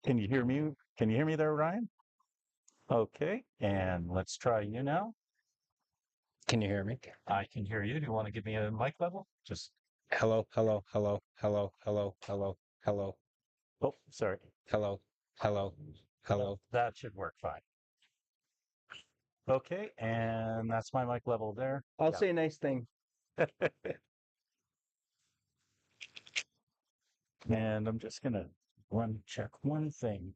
Can you hear me? Can you hear me there, Ryan? Okay, and let's try you now. Can you hear me? I can hear you. Do you want to give me a mic level? Just, Hello, hello, hello, hello, hello, hello, hello, oh, sorry. hello, hello, hello. That should work fine. Okay, and that's my mic level there. I'll Yeah. say a nice thing. And I'm just gonna check one thing.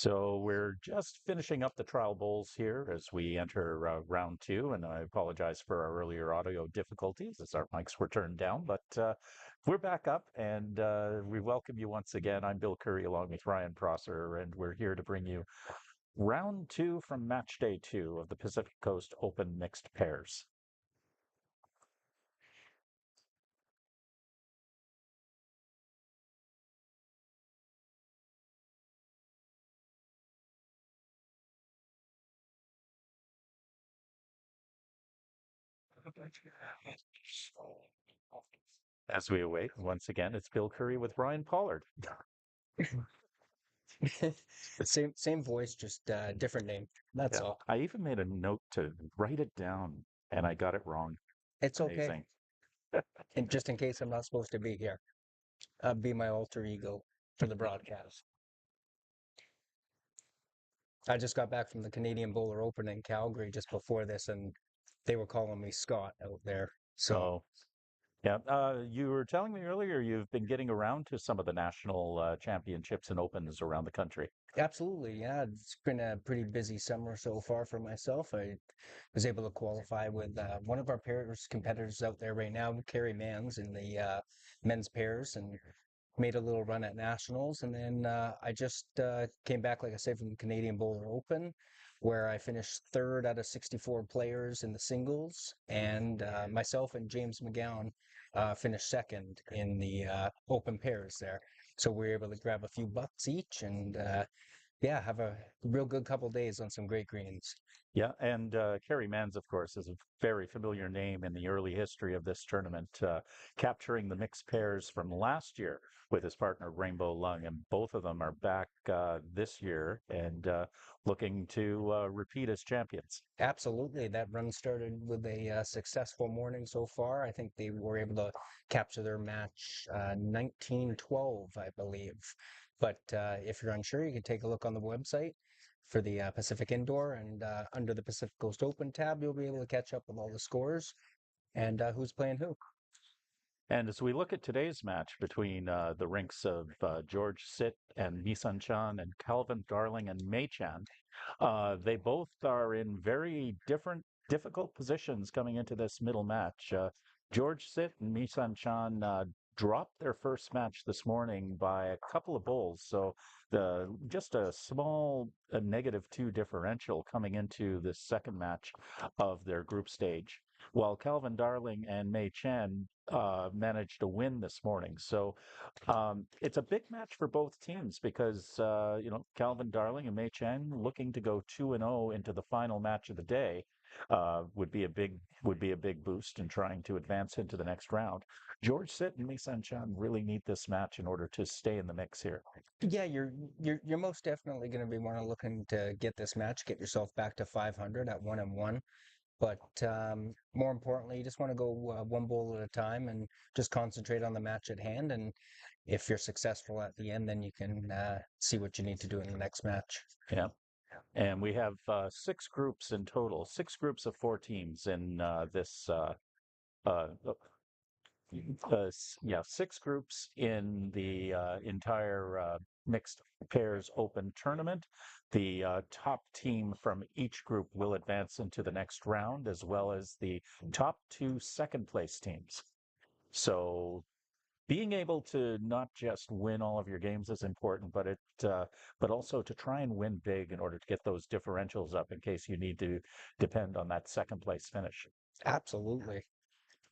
So we're just finishing up the trial bowls here as we enter round two, and I apologize for our earlier audio difficulties as our mics were turned down, but we're back up and we welcome you once again. I'm Bill Curry along with Ryan Prosser, and we're here to bring you round two from match day two of the Pacific Coast Open Mixed Pairs. As we await, once again, it's Bill Curry with Ryan Pollard. Same voice, just different name. That's Yeah, all. I even made a note to write it down, and I got it wrong. It's okay. Amazing. And just in case I'm not supposed to be here, I'll be my alter ego for the broadcast. I just got back from the Canadian Bowler Open in Calgary just before this, and they were calling me Scott out there. So So, yeah, you were telling me earlier you've been getting around to some of the national championships and opens around the country. absolutely, yeah, it's been a pretty busy summer so far for myself. I was able to qualify with one of our pairs competitors out there right now, Kerry Mans, in the men's pairs, and made a little run at nationals, and then I just came back, like I said, from the Canadian Bowler Open, where I finished third out of 64 players in the singles, and myself and James McGowan finished second in the open pairs there. So we were able to grab a few bucks each, and yeah, have a real good couple days on some great greens. Yeah, and Kerry Mans, of course, is a very familiar name in the early history of this tournament, capturing the mixed pairs from last year with his partner Rainbow Lung, and both of them are back this year and looking to repeat as champions. Absolutely. That run started with a successful morning so far. I think they were able to capture their match 1912, I believe. But if you're unsure, you can take a look on the website for the Pacific Indoor, and under the Pacific Coast Open tab, you'll be able to catch up with all the scores and who's playing who. And as we look at today's match between the rinks of George Sit and Nissan Chan and Calvin Darling and Mei Chan, they both are in very different, difficult positions coming into this middle match. George Sit and Nissan Chan dropped their first match this morning by a couple of bowls, so just a small -2 differential coming into the second match of their group stage, while Calvin Darling and Mei Chen managed to win this morning. So it's a big match for both teams because Calvin Darling and Mei Chen looking to go 2-0 into the final match of the day would be a big boost in trying to advance into the next round. George Sit and Misan Chan really need this match in order to stay in the mix here. Yeah, you're most definitely going to be looking to get this match, get yourself back to 500 at 1-1. But more importantly, you just want to go one bowl at a time and just concentrate on the match at hand. And if you're successful at the end, then you can see what you need to do in the next match. Yeah. And we have six groups in total, six groups of four teams in this uh, six groups in the entire mixed pairs open tournament. The top team from each group will advance into the next round, as well as the top two second place teams. So being able to not just win all of your games is important, but also to try and win big in order to get those differentials up in case you need to depend on that second place finish. Absolutely.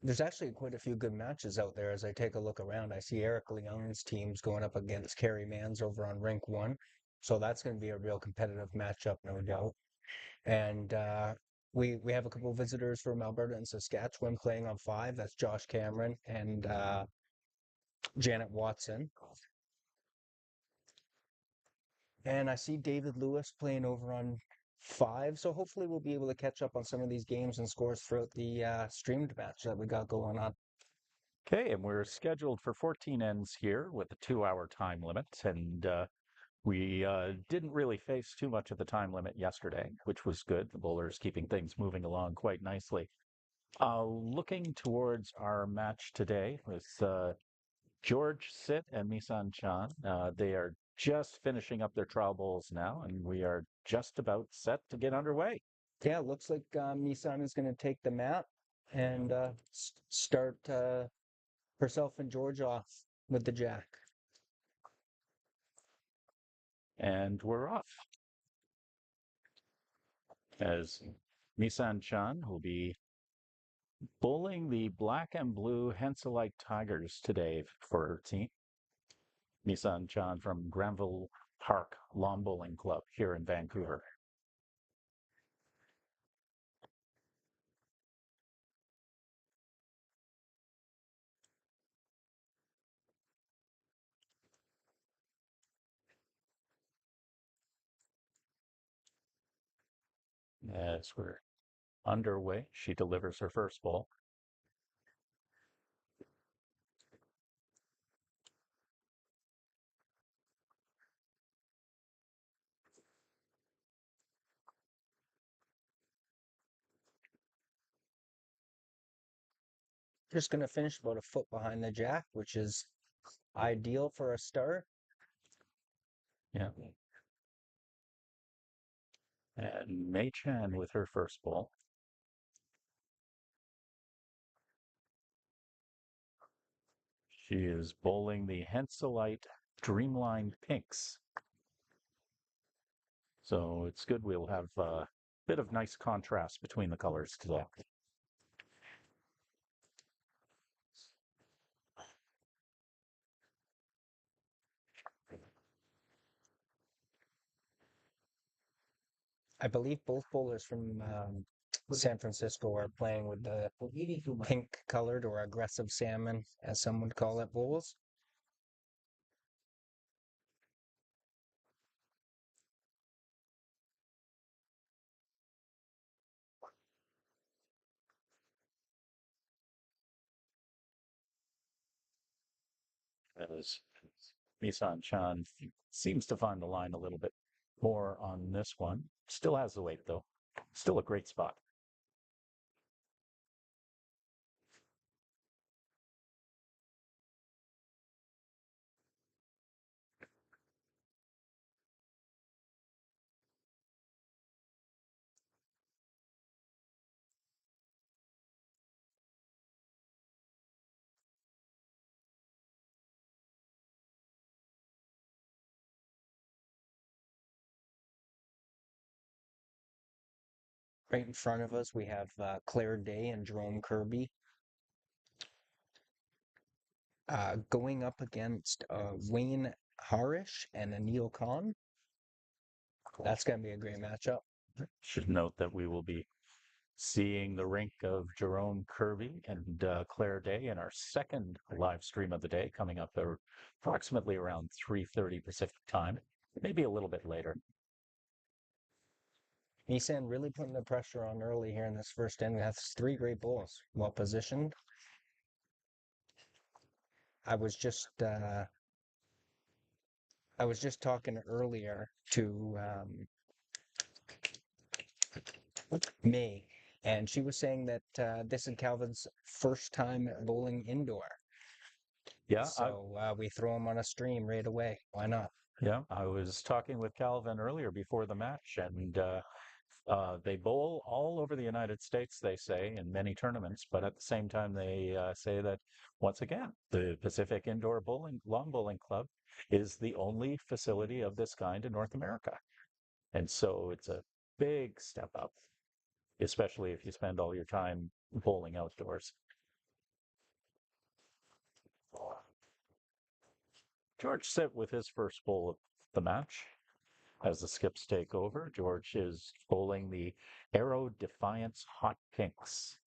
There's actually quite a few good matches out there as I take a look around. I see Eric Leung's team's going up against Kerry Mans over on Rink 1. So that's going to be a real competitive matchup, no doubt. And we have a couple of visitors from Alberta and Saskatchewan playing on 5. That's Josh Cameron and Janet Watson. And I see David Lewis playing over on 5. So hopefully we'll be able to catch up on some of these games and scores throughout the streamed match that we got going on. Okay, and we're scheduled for 14 ends here with a 2-hour time limit, and we didn't really face too much of the time limit yesterday, which was good. The bowlers keeping things moving along quite nicely. Looking towards our match today with George Sit and Misan Chan. They are just finishing up their trial bowls now, and we are just about set to get underway. Yeah, looks like Misan is going to take the mat and start herself and George off with the jack. And we're off. As Misan Chan will be bowling the black and blue Henselite Tigers today for her team. Misan Chan from Granville Park Lawn Bowling Club here in Vancouver. As we're underway, she delivers her first ball. Just going to finish about a foot behind the jack, which is ideal for a start. Yeah. And Mei Chan with her first ball. She is bowling the Henselite Dreamline Pinks. So it's good we'll have a bit of nice contrast between the colors today. I believe both bowlers from San Francisco are playing with the pink colored or aggressive salmon, as some would call it, bowls. As Misan Chan seems to find the line a little bit more on this one. Still has the weight though. Still a great spot. Right in front of us, we have Claire Day and Jerome Kirby going up against Wayne Harish and Anil Khan. That's going to be a great matchup. Should note that we will be seeing the rink of Jerome Kirby and Claire Day in our second live stream of the day, coming up approximately around 3:30 Pacific time, maybe a little bit later. Nissan really putting the pressure on early here in this first inning. That's three great balls, well positioned. I was just talking earlier to May, and she was saying that this is Calvin's first time bowling indoor. Yeah, So we throw him on a stream right away. Why not? yeah. I was talking with Calvin earlier before the match, and they bowl all over the United States, they say, in many tournaments. But at the same time, they say that once again, the Pacific Indoor Bowling Lawn Bowling Club is the only facility of this kind in North America, and so it's a big step up, especially if you spend all your time bowling outdoors. George Sitt with his first bowl of the match. As the skips take over, George is bowling the Aero Defiance Hot Pinks.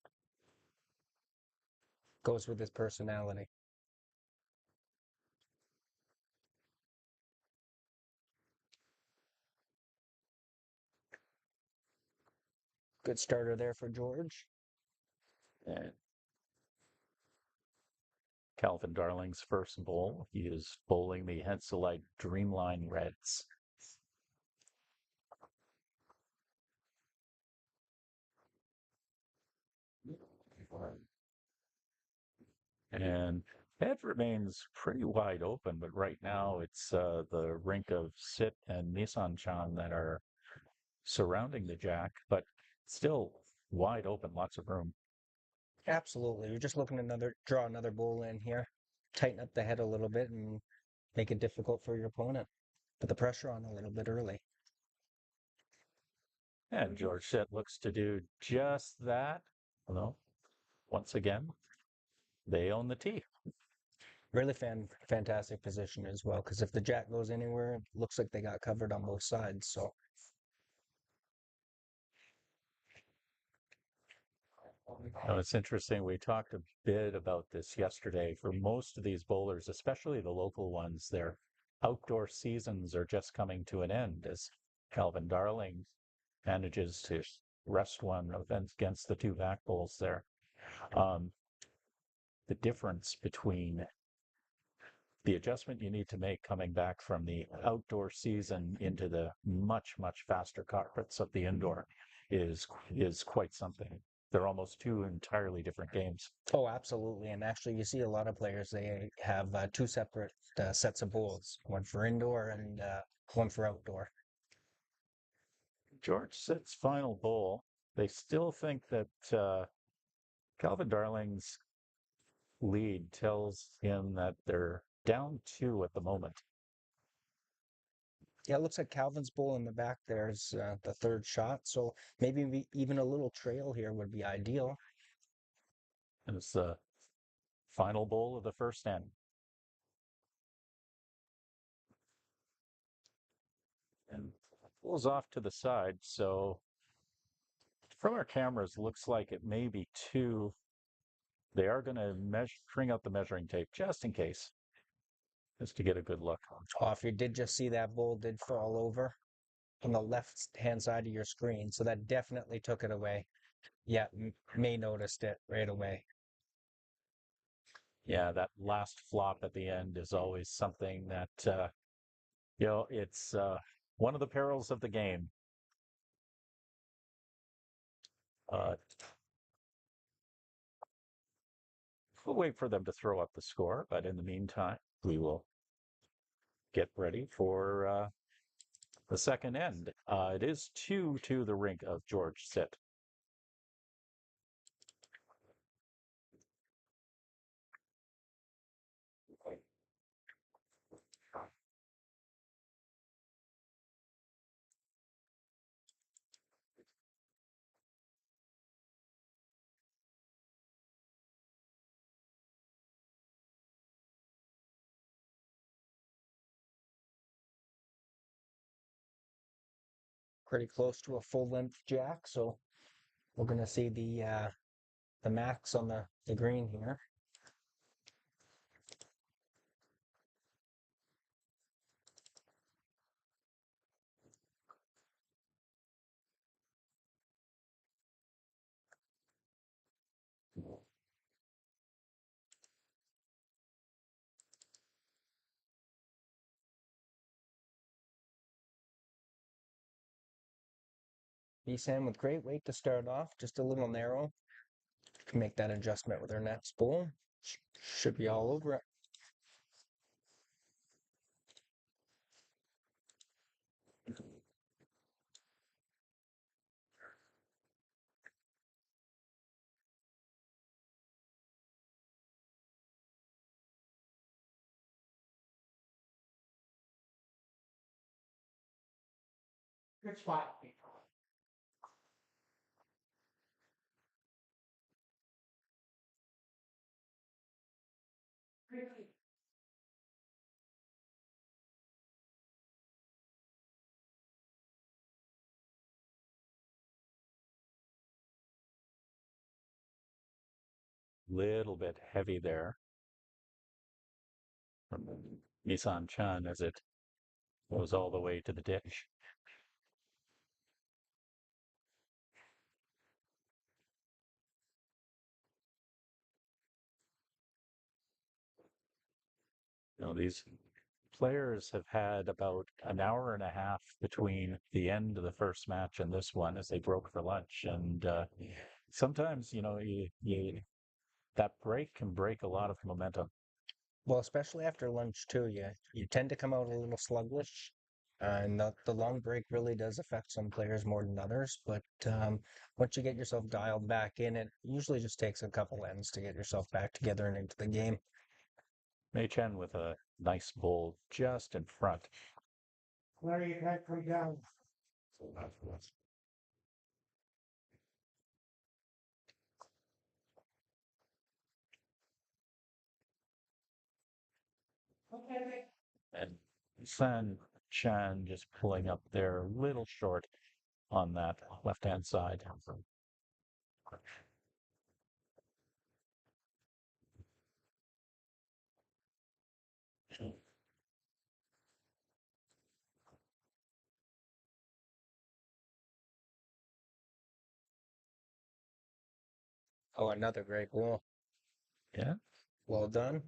Goes with his personality. Good starter there for George. And Calvin Darling's first bowl, he is bowling the Henselite Dreamline Reds. And It remains pretty wide open, but right now it's the rink of Sit and Nissan-chan that are surrounding the jack, but still wide open, lots of room. Absolutely. You're just looking to draw another bull in here, tighten up the head a little bit and make it difficult for your opponent. Put the pressure on a little bit early. And George Sit looks to do just that. Although, once again, they own the tee. Really fantastic position as well, because if the jack goes anywhere, it looks like they got covered on both sides. So Now, it's interesting. We talked a bit about this yesterday. For most of these bowlers, especially the local ones, their outdoor seasons are just coming to an end as Calvin Darling manages to rest one against the two back bowls there. Um, the difference between the adjustment you need to make coming back from the outdoor season into the much, much faster carpets of the indoor is quite something. They're almost two entirely different games. oh, absolutely. And actually, you see a lot of players, they have two separate sets of bowls, one for indoor and one for outdoor. George Sit's final bowl, they still think that Calvin Darling's lead tells him that they're down two at the moment. Yeah, it looks like Calvin's bowl in the back there's the third shot. So maybe even a little trail here would be ideal. And it's the final bowl of the first end. And pulls off to the side. So from our cameras, looks like it may be two. They are going to bring out the measuring tape just in case, just to get a good look. Oh, if you did just see that bowl did fall over on the left hand side of your screen. So that definitely took it away. Yeah, May noticed it right away. Yeah, that last flop at the end is always something that, it's one of the perils of the game. Uh, we'll wait for them to throw up the score, but in the meantime, we will get ready for the second end. It is 2 to the rink of George Sit. Pretty close to a full length jack. So we're going to see the max on the green here. B-Sam with great weight to start off, just a little narrow. Can make that adjustment with our next bowl. Should be all over it. It's fine. Little bit heavy there from Nissan Chan as it goes all the way to the ditch. These players have had about an hour and a half between the end of the first match and this one as they broke for lunch. And sometimes, that break can break a lot of momentum. Well, especially after lunch too, you tend to come out a little sluggish, and the long break really does affect some players more than others. But once you get yourself dialed back in, it usually just takes a couple ends to get yourself back together and into the game. Mei Chen with a nice bowl just in front. Larry, you can't come down. Okay. And San Chan just pulling up there a little short on that left-hand side. Oh, another great goal. Yeah, Well done.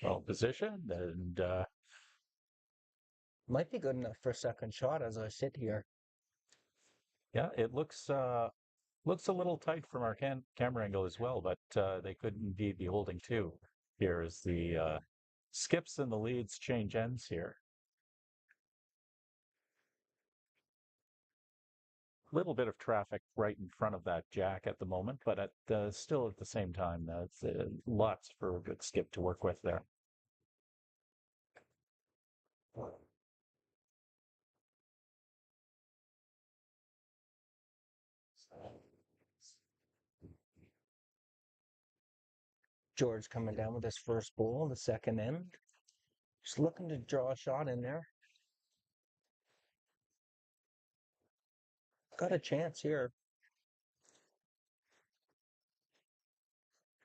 well positioned, and Might be good enough for a second shot as I sit here. yeah, it looks looks a little tight from our camera angle as well, but they could indeed be holding two. Here as the skips and the leads change ends here. Little bit of traffic right in front of that jack at the moment, but still at the same time, it's lots for a good skip to work with there. George coming down with his first bowl, the second end. Just looking to draw a shot in there. Got a chance here.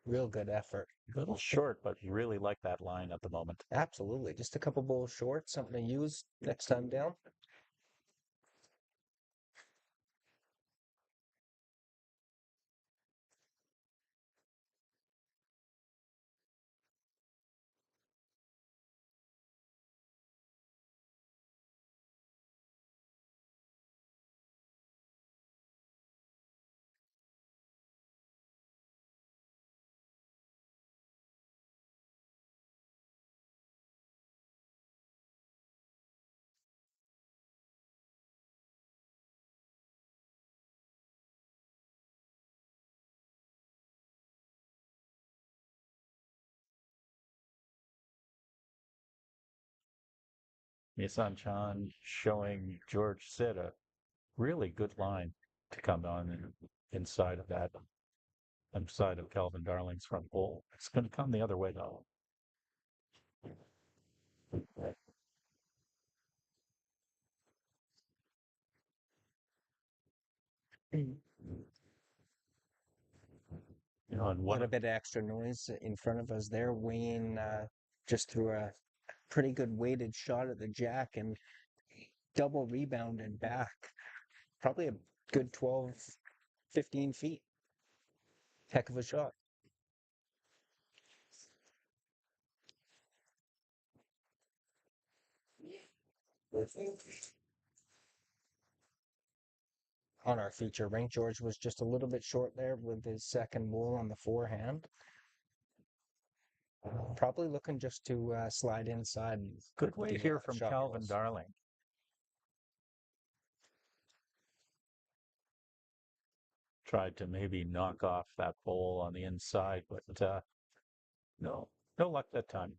Real good effort. A little short, but really like that line at the moment. Absolutely. Just a couple bowls short, something to use next time down. Nissan Chan showing George Sid a really good line to come on inside of that, inside of Calvin Darling's front pole. It's going to come the other way though. You know, and What a bit of extra noise in front of us there. Wayne just threw a pretty good weighted shot at the jack and double rebounded back. Probably a good 12, 15 feet. Heck of a shot. On our feature rink, George was just a little bit short there with his second bowl on the forehand. Probably looking just to slide inside. good way the here from shot Calvin balls. Darling. Tried to maybe knock off that pole on the inside, but no, no luck that time.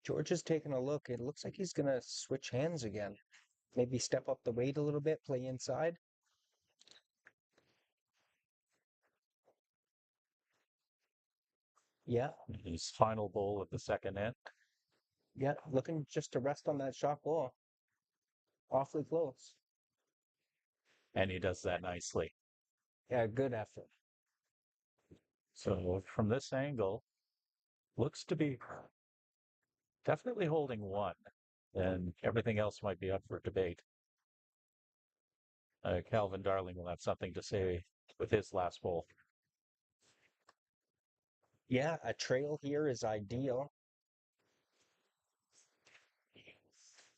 George is taking a look. It looks like he's going to switch hands again. Maybe step up the weight a little bit, play inside. Yeah, His final bowl at the second end. yeah, looking just to rest on that shot ball. Awfully close. And he does that nicely. Yeah, good effort. So from this angle, looks to be definitely holding one, and everything else might be up for debate. Calvin Darling will have something to say with his last bowl. Yeah, a trail here is ideal.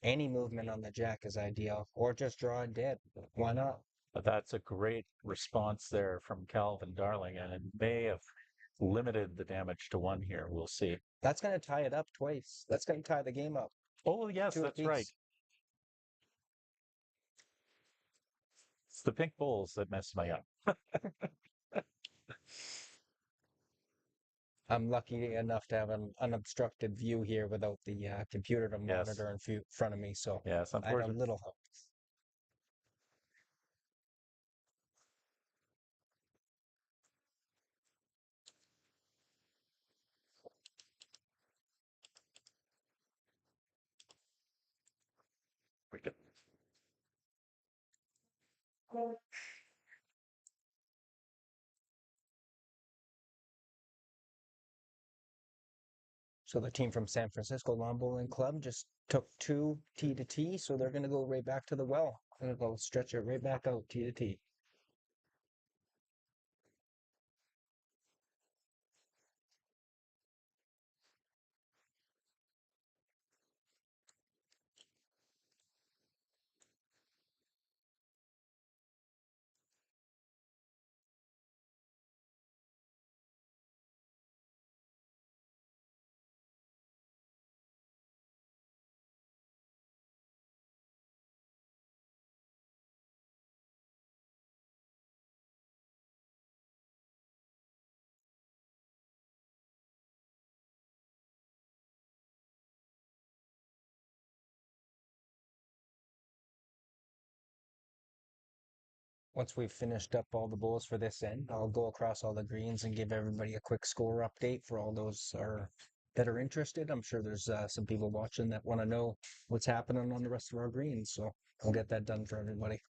Any movement on the jack is ideal, or just draw a dead. Why not? But that's a great response there from Calvin Darling, and it may have limited the damage to one here. We'll see. That's going to tie it up twice. That's going to tie the game up. Oh, yes, Two that's right. apiece. It's the pink bowls that mess me up. I'm lucky enough to have an unobstructed view here without the computer to Yes. monitor in front of me, so Yes, I had a unfortunately. little help. So the team from San Francisco Lawn Bowling Club just took 2 tee to tee, so they're going to go right back to the well. And they'll stretch it right back out tee to tee. Once we've finished up all the bowls for this end, I'll go across all the greens and give everybody a quick score update for all those that are interested. I'm sure there's some people watching that want to know what's happening on the rest of our greens, so I'll get that done for everybody.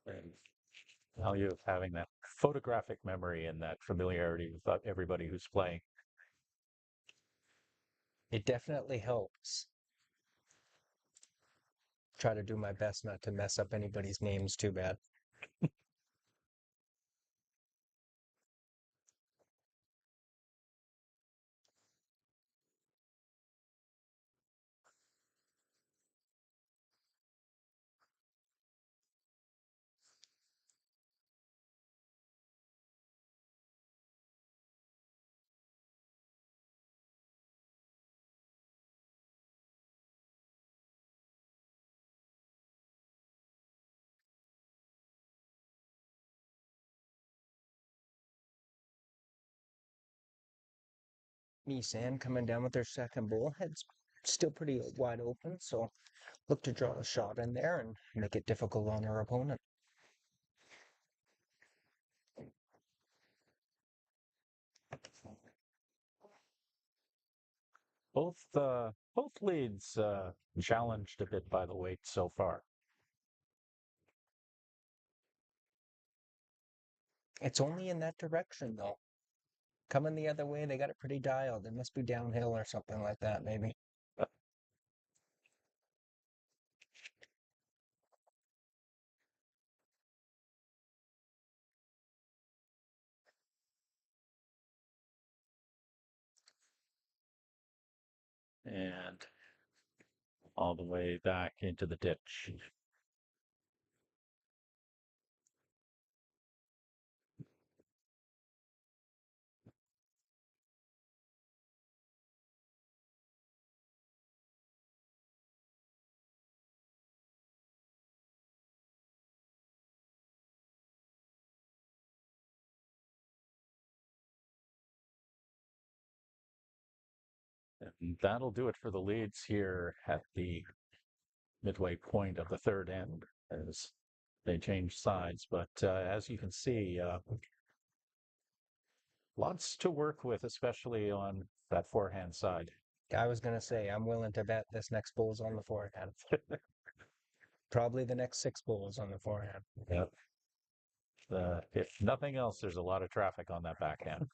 And value of having that photographic memory and that familiarity with everybody who's playing. It definitely helps. Try to do my best not to mess up anybody's names too bad. Nissan coming down with their second bowl. Head's still pretty wide open, so look to draw a shot in there and make it difficult on our opponent. Both leads challenged a bit by the weight so far. It's only in that direction, though. Coming the other way, they got it pretty dialed. It must be downhill or something like that, maybe. And all the way back into the ditch. And that'll do it for the leads here at the midway point of the third end as they change sides. But as you can see, lots to work with, especially on that forehand side. I was going to say, I'm willing to bet this next bowl's on the forehand. Probably the next 6 bowls on the forehand. Yep. If nothing else, there's a lot of traffic on that backhand.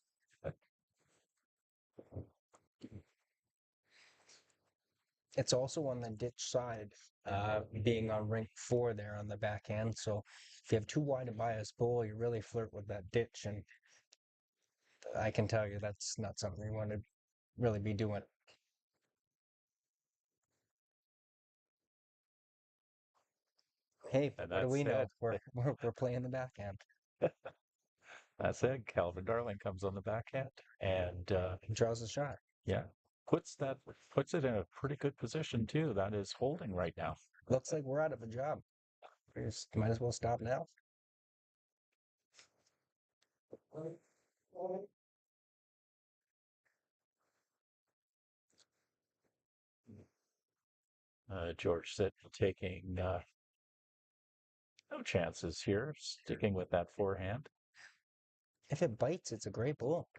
It's also on the ditch side, being on rink 4 there on the backhand. So if you have too wide a bias bowl, you really flirt with that ditch. And I can tell you that's not something you want to really be doing. Hey, And what do that we know? said, We're playing the backhand. that said, Calvin Darling comes on the backhand and Draws a shot. yeah, puts it in a pretty good position too. That is holding right now. Looks like we're out of a job. We just might as well stop now. George Sit taking no chances here, sticking with that forehand. If it bites, it's a great ball.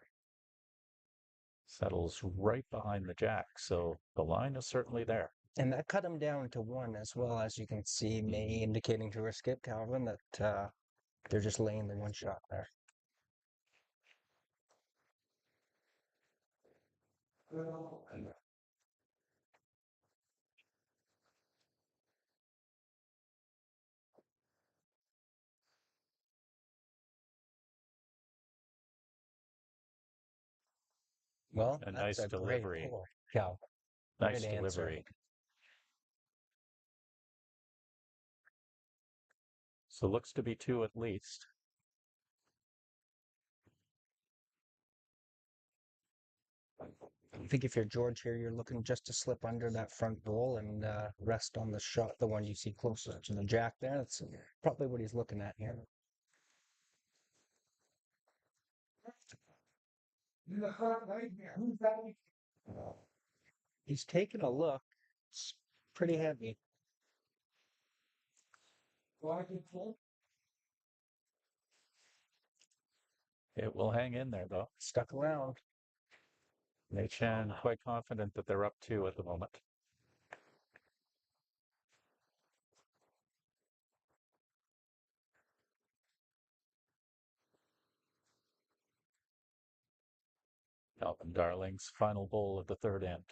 Settles right behind the jack, so the line is certainly there. And that cut him down to one as well, as you can see, May indicating to her skip, Calvin, that they're just laying the one shot there. Well, A that's nice a great delivery. pull, Calvin. Nice Great answer. delivery. So looks to be two at least. I think if you're George here, you're looking just to slip under that front ball and rest on the shot, the one you see closest to the jack there. That's probably what he's looking at here. He's taking a look. It's pretty heavy. It will hang in there though. Stuck around. Mei Chan quite confident that they're up two at the moment. Calvin Darling's final bowl of the third end.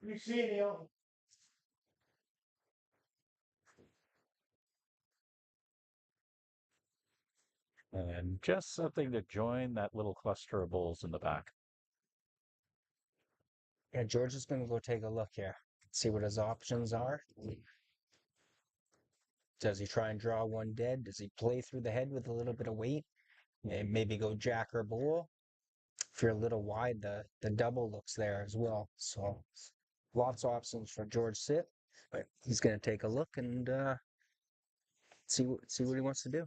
You see Neil? And just something to join that little cluster of bowls in the back. Yeah, George is going to go take a look here, see what his options are. Does he try and draw one dead? Does he play through the head with a little bit of weight? Maybe go jack or bull. If you're a little wide, the double looks there as well. So lots of options for George Sit, but he's going to take a look and see what he wants to do.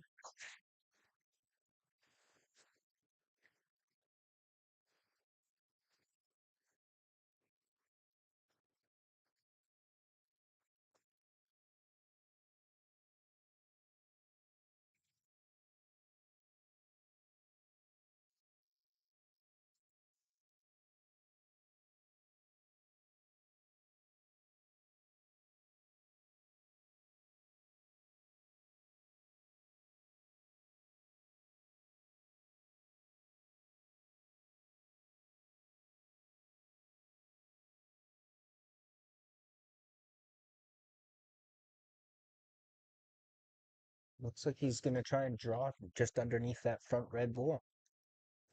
Looks like he's going to try and draw just underneath that front red bull.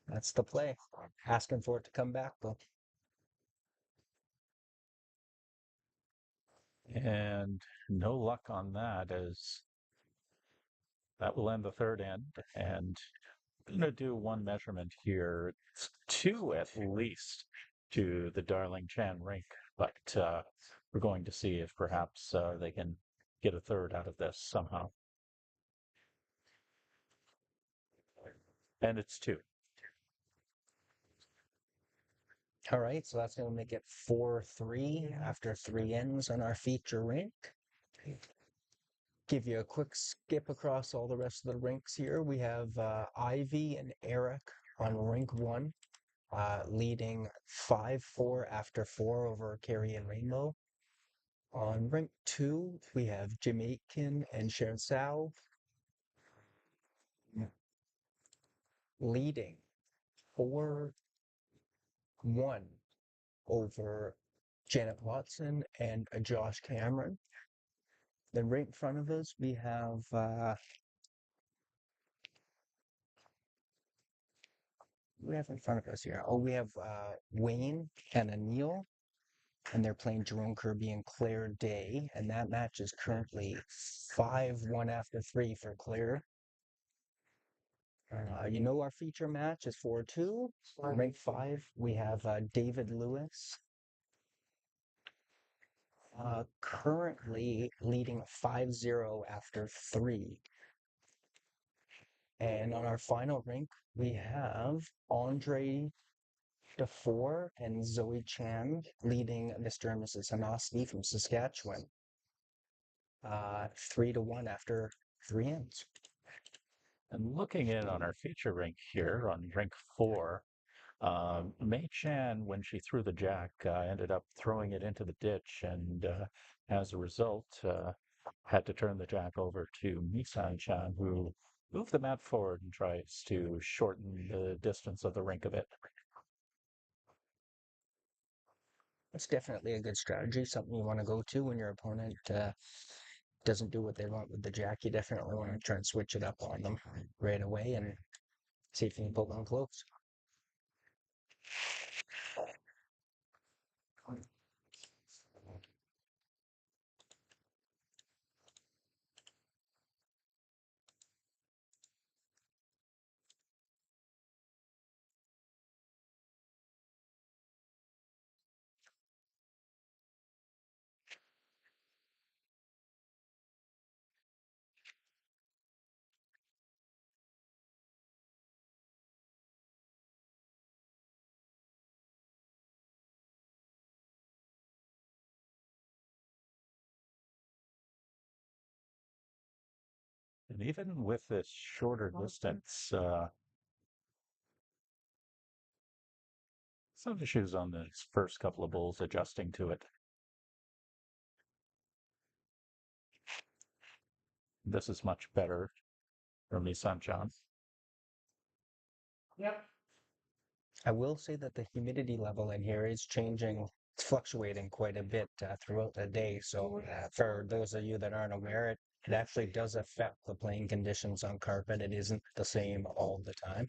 That's the play. Asking for it to come back, though. And no luck on that, as that will end the third end. And I'm going to do one measurement here. It's two at least to the Darling Chan rink, but we're going to see if perhaps they can get a third out of this somehow. And it's two. All right, so that's going to make it 4-3 after 3 ends on our feature rink. Give you a quick skip across all the rest of the rinks here. We have Ivy and Eric on rink 1, leading 5-4 after 4 over Carrie and Rainbow. On rink 2, we have Jamaican and Sharon Sao leading 4-1 over Janet Watson and Josh Cameron. Then right in front of us, we have in front of us here? Oh, we have Wayne and Anil and they're playing Jerome Kirby and Claire Day, and that match is currently 5-1 after 3 for Claire. Our feature match is 4-2. Rank 5, we have David Lewis, currently leading 5-0 after 3. And on our final rank, we have Andre DeFore and Zoe Chan leading Mr. and Mrs. Hanosky from Saskatchewan. 3-1 after 3 ends. And looking in on our feature rink here on rink 4, Mei Chan, when she threw the jack, ended up throwing it into the ditch, and as a result, had to turn the jack over to Misan Chan, who moved the mat forward and tries to shorten the distance of the rink a bit. It's definitely a good strategy, something you want to go to when your opponent doesn't do what they want with the jack. You definitely want to try and switch it up on them right away and see if you can put one close. And even with this shorter distance, some issues on the first couple of bowls adjusting to it. This is much better for Misan Chan. Yep. I will say that the humidity level in here is changing, it's fluctuating quite a bit throughout the day. So for those of you that aren't aware, it actually does affect the playing conditions on carpet. It isn't the same all the time.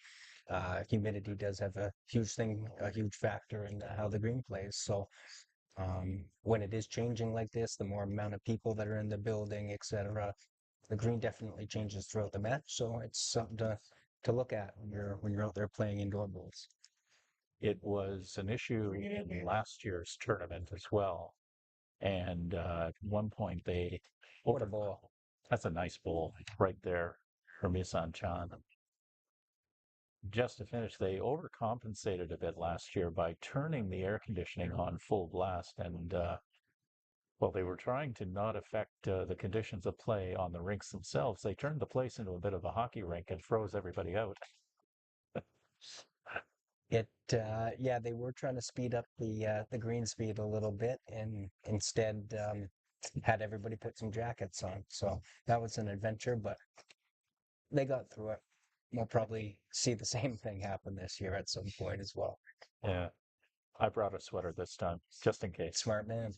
Humidity does have a huge factor in how the green plays. So when it is changing like this, the more amount of people that are in the building, etc., the green definitely changes throughout the match. So it's something to look at when you're out there playing indoor bowls. It was an issue in last year's tournament as well. And at one point they What a ball. That's a nice bowl right there for Misan Chan. Just to finish, they overcompensated a bit last year by turning the air conditioning on full blast, and while they were trying to not affect the conditions of play on the rinks themselves, they turned the place into a bit of a hockey rink and froze everybody out. They were trying to speed up the green speed a little bit, and instead had everybody put some jackets on. So that was an adventure, but they got through it. We'll probably see the same thing happen this year at some point as well. Yeah, I brought a sweater this time, just in case. Smart man.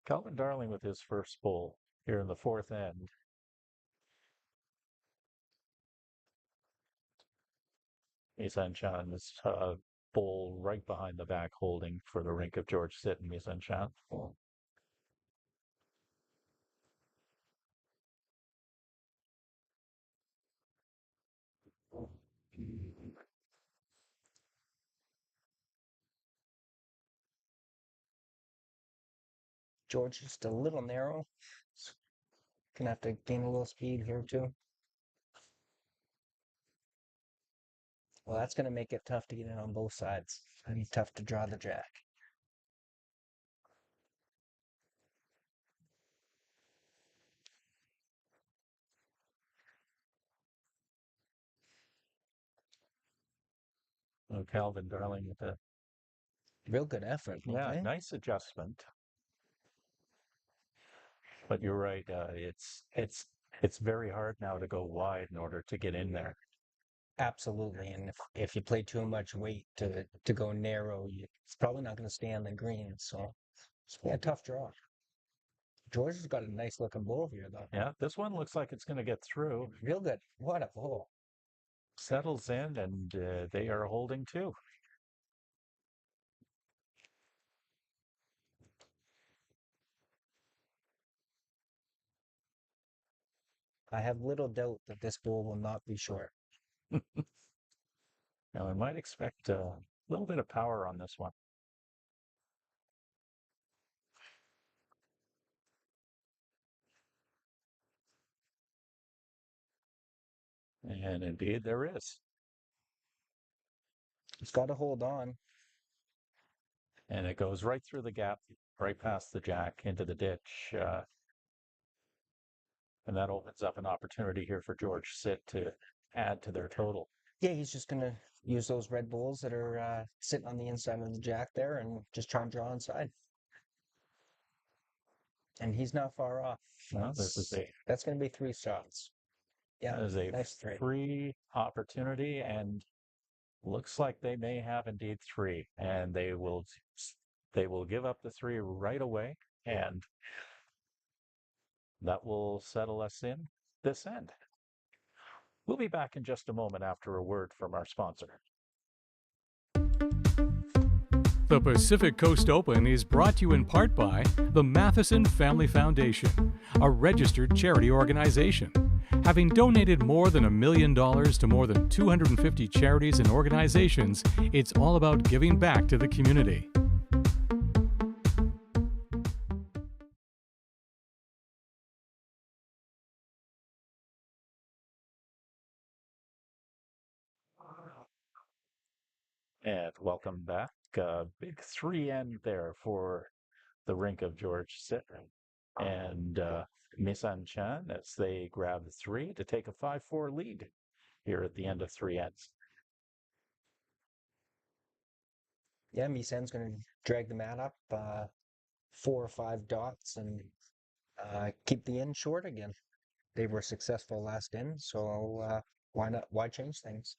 Calvin Darling with his first bowl here in the fourth end. Misan Chan is bowl right behind the back holding for the rink of George Sitt and Misan Chan. George just a little narrow. Gonna have to gain a little speed here too. Well, that's gonna make it tough to get in on both sides. It's gonna be tough to draw the jack. Calvin Darling with a Real good effort. Okay? nice adjustment. But you're right. It's very hard now to go wide in order to get in there. Absolutely, and if you play too much weight to go narrow, it's probably not going to stay on the green. So it's a tough draw. George has got a nice looking bowl here, though. Yeah, this one looks like it's going to get through. Real good. What a bowl. Settles in, and they are holding too. I have little doubt that this bowl will not be short. Now, I might expect a little bit of power on this one. And indeed, there is. It's got to hold on. And it goes right through the gap, right past the jack into the ditch. And that opens up an opportunity here for George Sit to add to their total. Yeah, he's just going to use those red bowls that are sitting on the inside of the jack there and just try and draw inside. And he's not far off. Well, That's going to be 3 shots. Yeah, that is a nice 3. free opportunity, and looks like they may have indeed 3, and they will give up the 3 right away, and that will settle us in this end. We'll be back in just a moment after a word from our sponsor. The Pacific Coast Open is brought to you in part by the Matheson Family Foundation, a registered charity organization. Having donated more than $1 million to more than 250 charities and organizations, it's all about giving back to the community. And welcome back. Big 3 end there for the rink of George Sit and Misan Chan as they grab the 3 to take a 5-4 lead here at the end of 3 ends. Yeah, Misan's going to drag the mat up 4 or 5 dots and keep the end short again. They were successful last end, so why not? Why change things?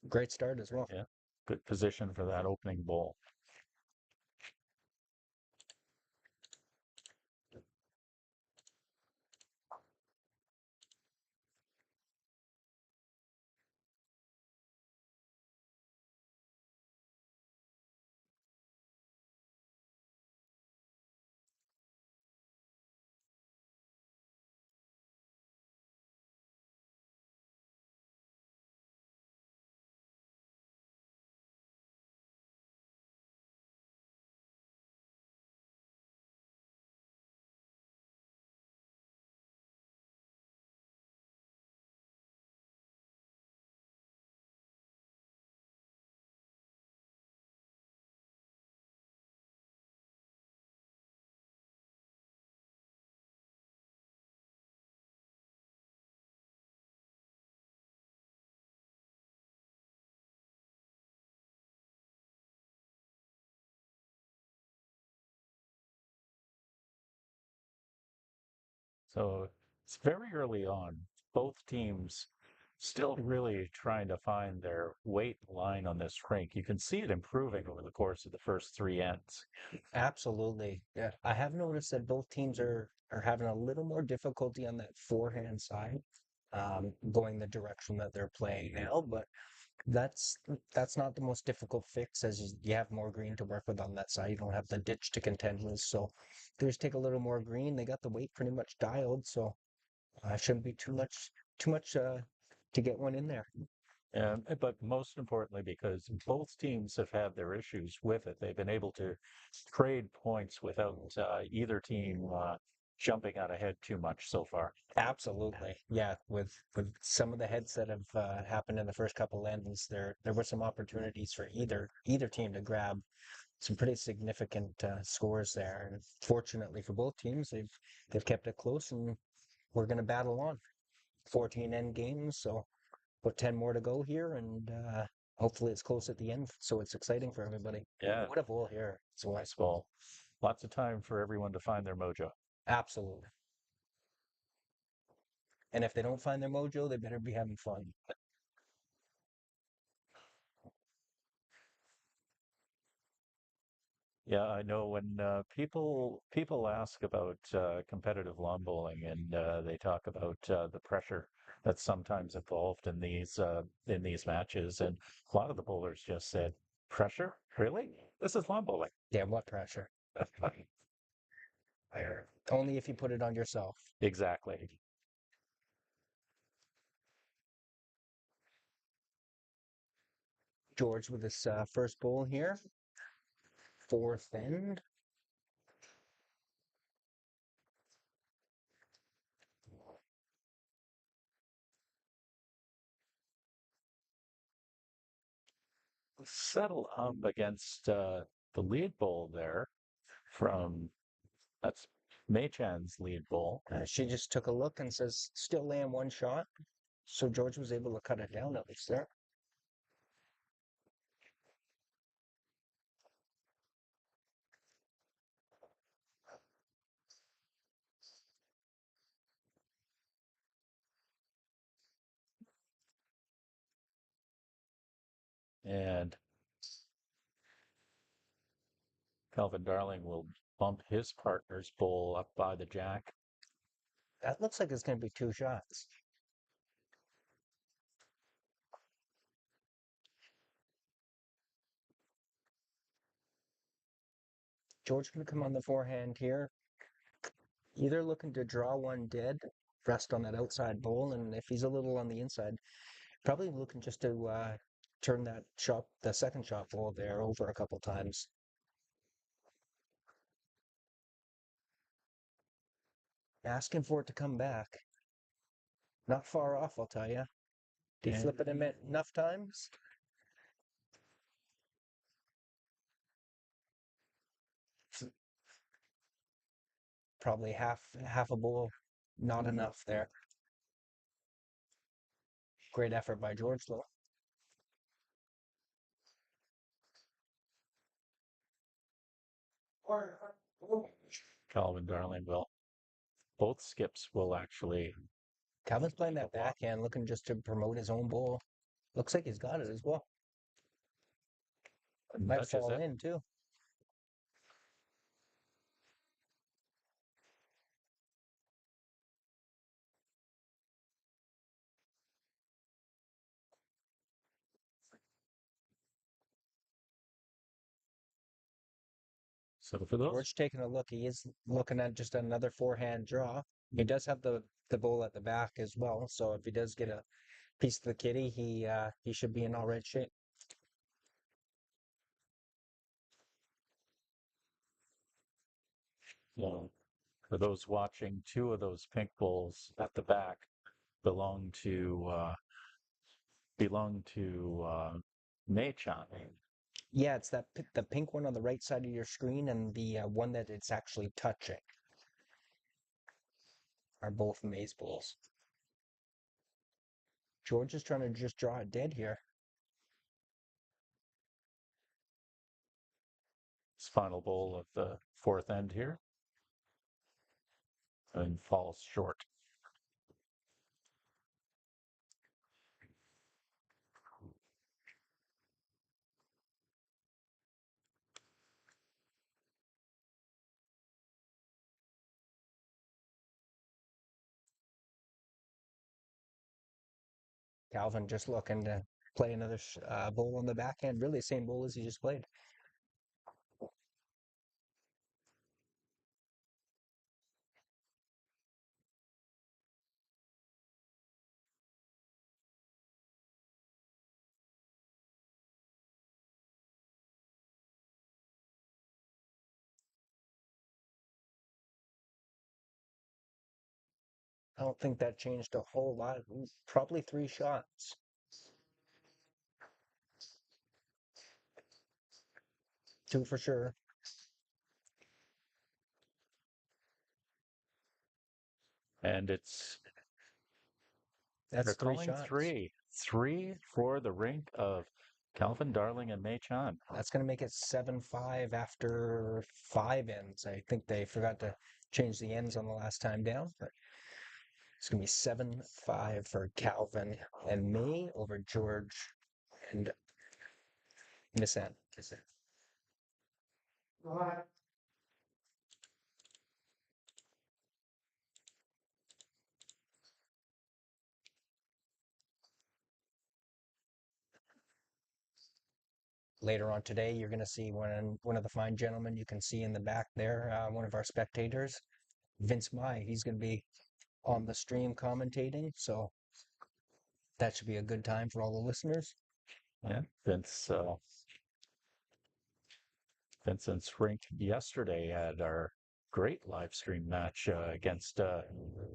Great start as well. Yeah, good position for that opening bowl. So it's very early on. Both teams still really trying to find their weight line on this rink. You can see it improving over the course of the first 3 ends. Absolutely. Yeah. I have noticed that both teams are having a little more difficulty on that forehand side, going the direction that they're playing now, but that's not the most difficult fix as you have more green to work with on that side. You don't have the ditch to contend with. So they just take a little more green. They got the weight pretty much dialed, so shouldn't be too much to get one in there. But most importantly, because both teams have had their issues with it, they've been able to trade points without either team jumping out ahead too much so far. Absolutely. Yeah, with some of the heads that have happened in the first couple ends, there were some opportunities for either team to grab some pretty significant scores there. And fortunately for both teams, they've kept it close, and we're going to battle on. 14 end games, so about 10 more to go here, and hopefully it's close at the end, so it's exciting for everybody. Yeah, What a bowl here. it's a nice ball. Lots of time for everyone to find their mojo. Absolutely. And if they don't find their mojo, they better be having fun. Yeah, I know when people ask about competitive lawn bowling, and they talk about the pressure that's sometimes involved in these matches, and a lot of the bowlers just said, "Pressure? Really? This is lawn bowling." Yeah, what pressure? That's funny. Only if you put it on yourself. Exactly. George with his first bowl here. Fourth end. Settle up against the lead bowl there from that's Mei Chan's lead bowl. She just took a look and says, still laying one shot. So George was able to cut it down at least there. And Calvin Darling will bump his partner's bowl up by the jack. That looks like it's going to be two shots. George going to come on the forehand here. Either looking to draw one dead, rest on that outside bowl, and if he's a little on the inside, probably looking just to turn that shot, the second shot bowl there, over a couple times. Asking for it to come back. Not far off, I'll tell you. Did he flip it in enough times? Probably half a bowl, not enough there. Great effort by George, though. Calvin Darling will. Both skips will actually. Calvin's playing that backhand, looking just to promote his own bowl. Looks like he's got it as well. Might touches fall it. in, too. So for those, George taking a look. He is looking at just another forehand draw. He does have the bowl at the back as well. So if he does get a piece of the kitty, he should be in all right shape. for those watching, two of those pink bowls at the back belong to Mei Chan. Yeah, it's the pink one on the right side of your screen and the one that it's actually touching are both May's bowls. George is trying to just draw it dead here. His final bowl of the fourth end here. And falls short. Calvin just looking to play another bowl on the backhand. Really the same bowl as he just played. I don't think that changed a whole lot. Probably three shots. Two for sure. And That's they're three calling shots. three for the rink of Calvin Darling and Mei Chan. That's going to make it 7-5 after 5 ends. I think they forgot to change the ends on the last time down, but it's going to be 7-5 for Calvin and May over George and Miss Ann. Later on today, you're going to see one of the fine gentlemen you can see in the back there, one of our spectators, Vince Mai. He's going to be on the stream commentating, so that should be a good time for all the listeners. Yeah, Vincent's rink yesterday had our great live stream match against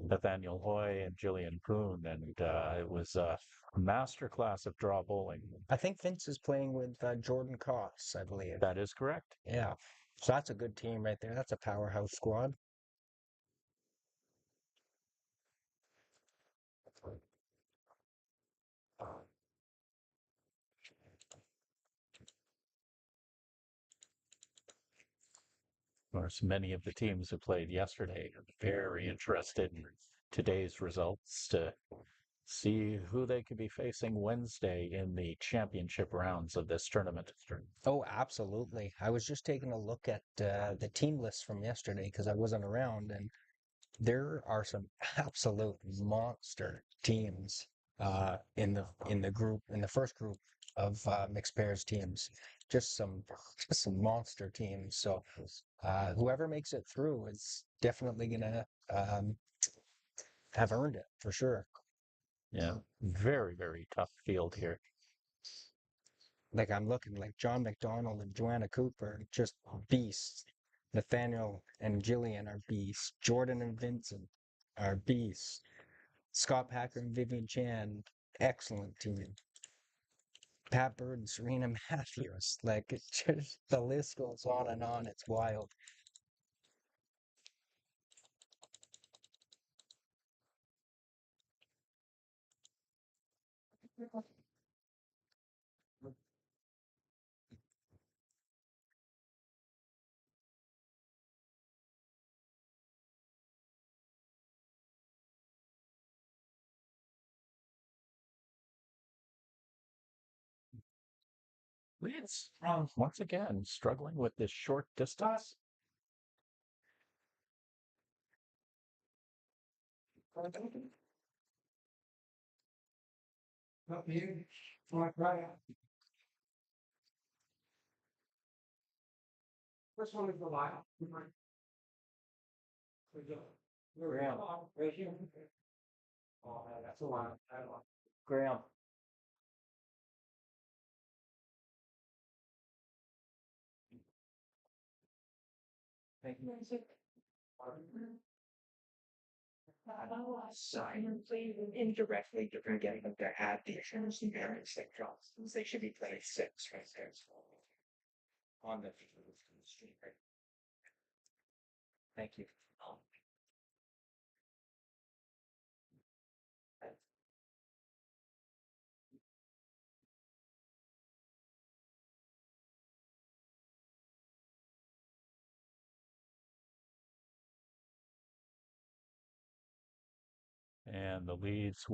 Nathaniel Hoy and Jillian Poon, and it was a masterclass of draw bowling. I think Vince is playing with Jordan Cox, I believe. That is correct. Yeah. So that's a good team right there. That's a powerhouse squad. Of course, many of the teams who played yesterday are very interested in today's results to see who they could be facing Wednesday in the championship rounds of this tournament. Oh, absolutely. I was just taking a look at the team list from yesterday because I wasn't around, and there are some absolute monster teams in the group in the first group of mixed pairs teams. Just some monster teams. So whoever makes it through is definitely gonna have earned it for sure. Yeah, very, very tough field here. Like I'm looking like John McDonald and Joanna Cooper, just beasts. Nathaniel and Jillian are beasts. Jordan and Vincent are beasts. Scott Packer and Vivian Chan, excellent team. Pat Bird and Serena Matthews, like it's just the list goes on and on. It's wild. It's once again struggling with this short distance. Not you. Like right. This one is the light. Graham. Right here. Oh, that's a line. Graham. Thank you. Silently and indirectly, you're getting them to add the assurance and variance that drops. They should be playing 6 right there. On the street. Thank you. And the leads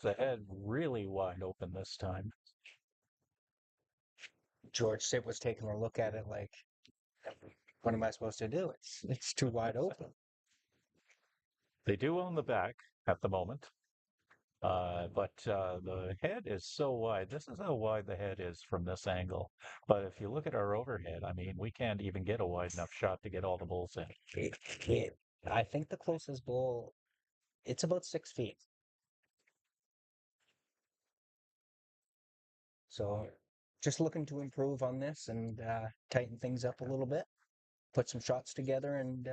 ahead really wide open this time. George Sitt was taking a look at it like, what am I supposed to do? It's too wide open. They do own the back at the moment. But the head is so wide. This is how wide the head is from this angle. But if you look at our overhead, I mean, we can't even get a wide enough shot to get all the bulls in. I think the closest bull, it's about 6 feet. So just looking to improve on this and tighten things up a little bit, put some shots together and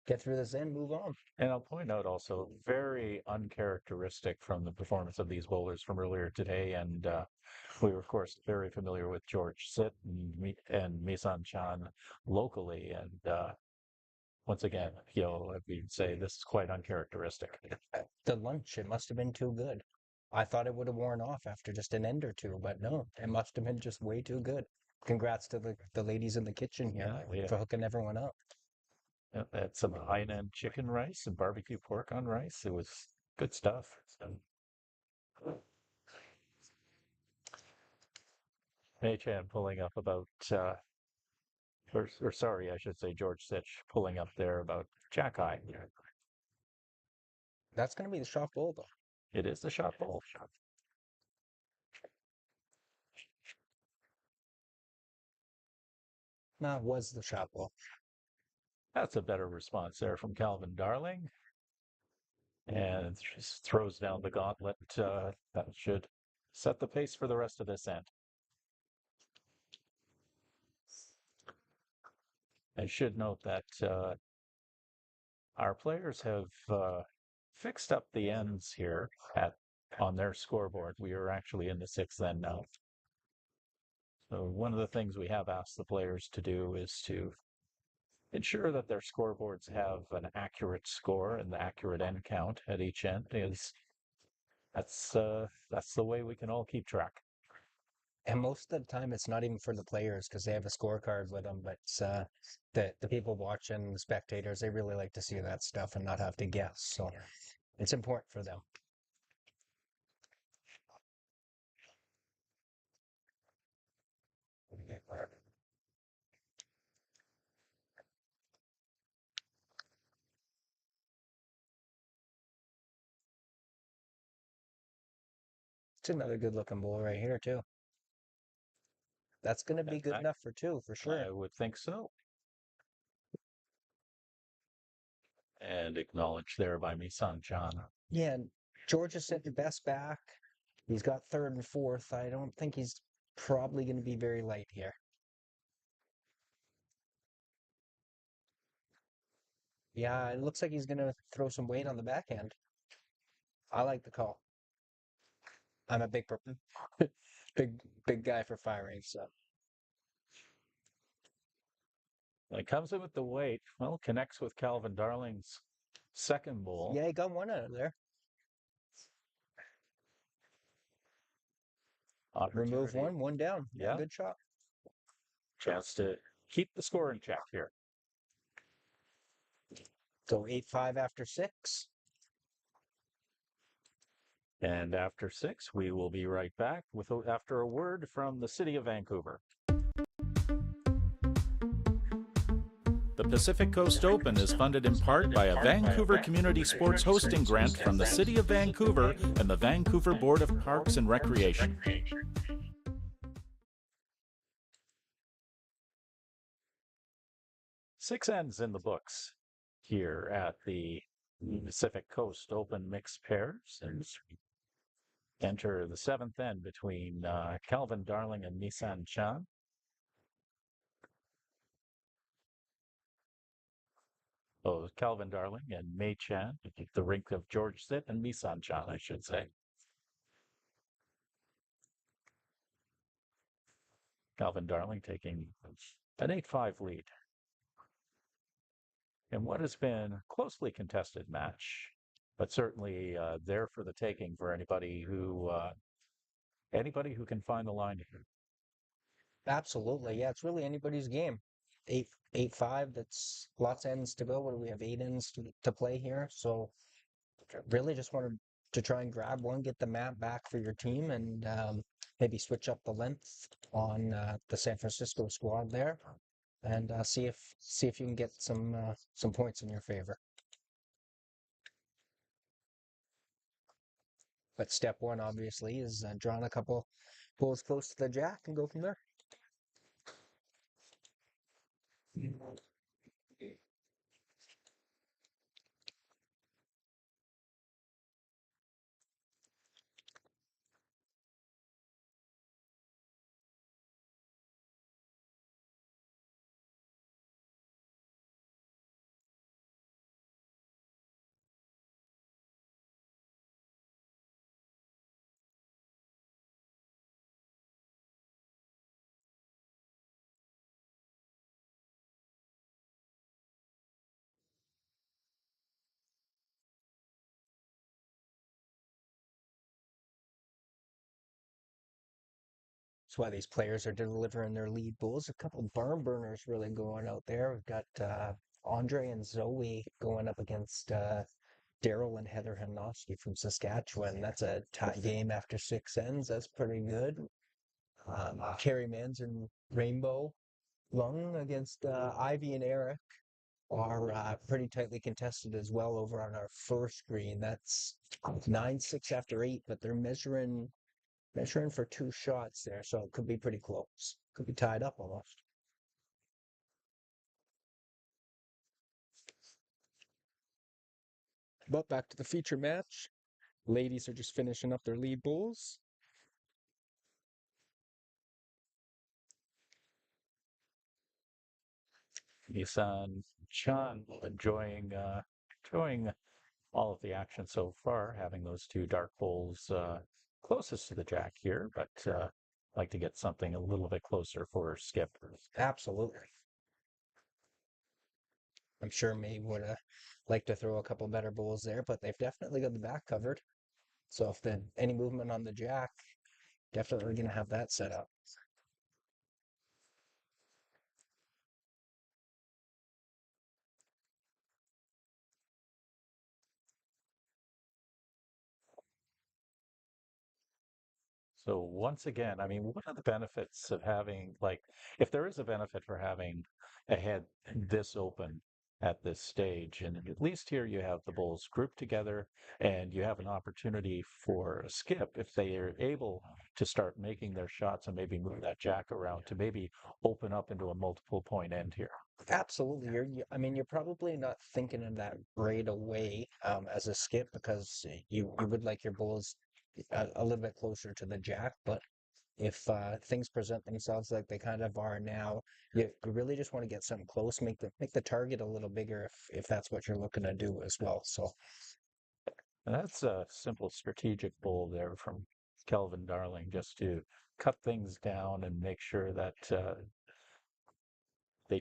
get through this and move on. And I'll point out also, very uncharacteristic from the performance of these bowlers from earlier today. And we were, of course, very familiar with George Sitt and Misan Chan locally. And once again, we'd say this is quite uncharacteristic. The lunch, it must have been too good. I thought it would have worn off after just an end or two, but no, it must have been just way too good. Congrats to the ladies in the kitchen here Yeah. for hooking everyone up. Had some Hainan chicken rice and barbecue pork on rice. It was good stuff. Mei Chan pulling up about, or sorry, I should say George Sitch pulling up there about Jack High. That's going to be the shot bowl, though. It is the shot bowl. No, it was the shot bowl. That's a better response there from Calvin Darling. And just throws down the gauntlet. That should set the pace for the rest of this end. I should note that our players have fixed up the ends here on their scoreboard. We are actually in the sixth end now. So one of the things we have asked the players to do is to ensure that their scoreboards have an accurate score and the accurate end count at each end. That's the way we can all keep track. And most of the time, it's not even for the players because they have a scorecard with them, but the people watching, the spectators, they really like to see that stuff and not have to guess. So it's important for them. It's another good looking bowl right here, too. That's going to be good enough for two, for sure. I would think so. And acknowledged there by Misan-chan. Yeah, and George is sent the best back. He's got third and fourth. I don't think he's probably going to be very light here. Yeah, it looks like he's going to throw some weight on the back end. I like the call. I'm a big big guy for firing, so. It comes in with the weight. Well, connects with Calvin Darling's second bowl. Yeah, he got one out of there. Remove one down. Yeah, good shot. Chance to keep the score in check here. So 8-5 after 6. And after 6, we will be right back after a word from the City of Vancouver. The Pacific Coast Open is funded in part by a Vancouver Community Sports Hosting Grant from the City of Vancouver and the Vancouver Board of Parks and Recreation. Six ends in the books here at the Pacific Coast Open Mixed Pairs. Enter the seventh end between Calvin Darling and Misan-chan. Oh, Calvin Darling and Mei Chan, the rink of George Sitt and Misan-chan, I should say. Calvin Darling taking an 8-5 lead. In what has been a closely contested match, but certainly there for the taking for anybody who can find the line here. Absolutely, yeah, it's really anybody's game. 8-5. That's lots of ends to go. What do we have? 8 ends to play here. So really just wanted to try and grab one, get the map back for your team, and maybe switch up the length on the San Francisco squad there, and see if you can get some points in your favor. But step one, obviously, is drawing a couple balls close to the jack and go from there. That's why these players are delivering their lead balls. A couple barn burners really going out there. We've got Andre and Zoe going up against Daryl and Heather Hanosky from Saskatchewan. That's a tie game after 6 ends. That's pretty good. Carrie Mans and Rainbow Lung against Ivy and Eric are pretty tightly contested as well over on our first green. That's 9-6 after 8, but they're measuring for 2 shots there, so it could be pretty close. Could be tied up almost. But back to the feature match. Ladies are just finishing up their lead bowls. Nissan Chan enjoying all of the action so far, having those two dark bowls closest to the jack here, but like to get something a little bit closer for Skip. Absolutely. I'm sure May would like to throw a couple better bowls there, but they've definitely got the back covered. So if then any movement on the jack, definitely going to have that set up. So once again, I mean, what are the benefits of having, like, if there is a benefit for having a head this open at this stage, and at least here you have the bowls grouped together and you have an opportunity for a skip if they are able to start making their shots and maybe move that jack around to maybe open up into a multiple point end here. Absolutely. I mean, you're probably not thinking of that right away as a skip because you would like your bowls a little bit closer to the jack, but if things present themselves like they kind of are now, you really just want to get something close, make the target a little bigger if that's what you're looking to do as well. So And that's a simple strategic bowl there from Kelvin Darling, just to cut things down and make sure that they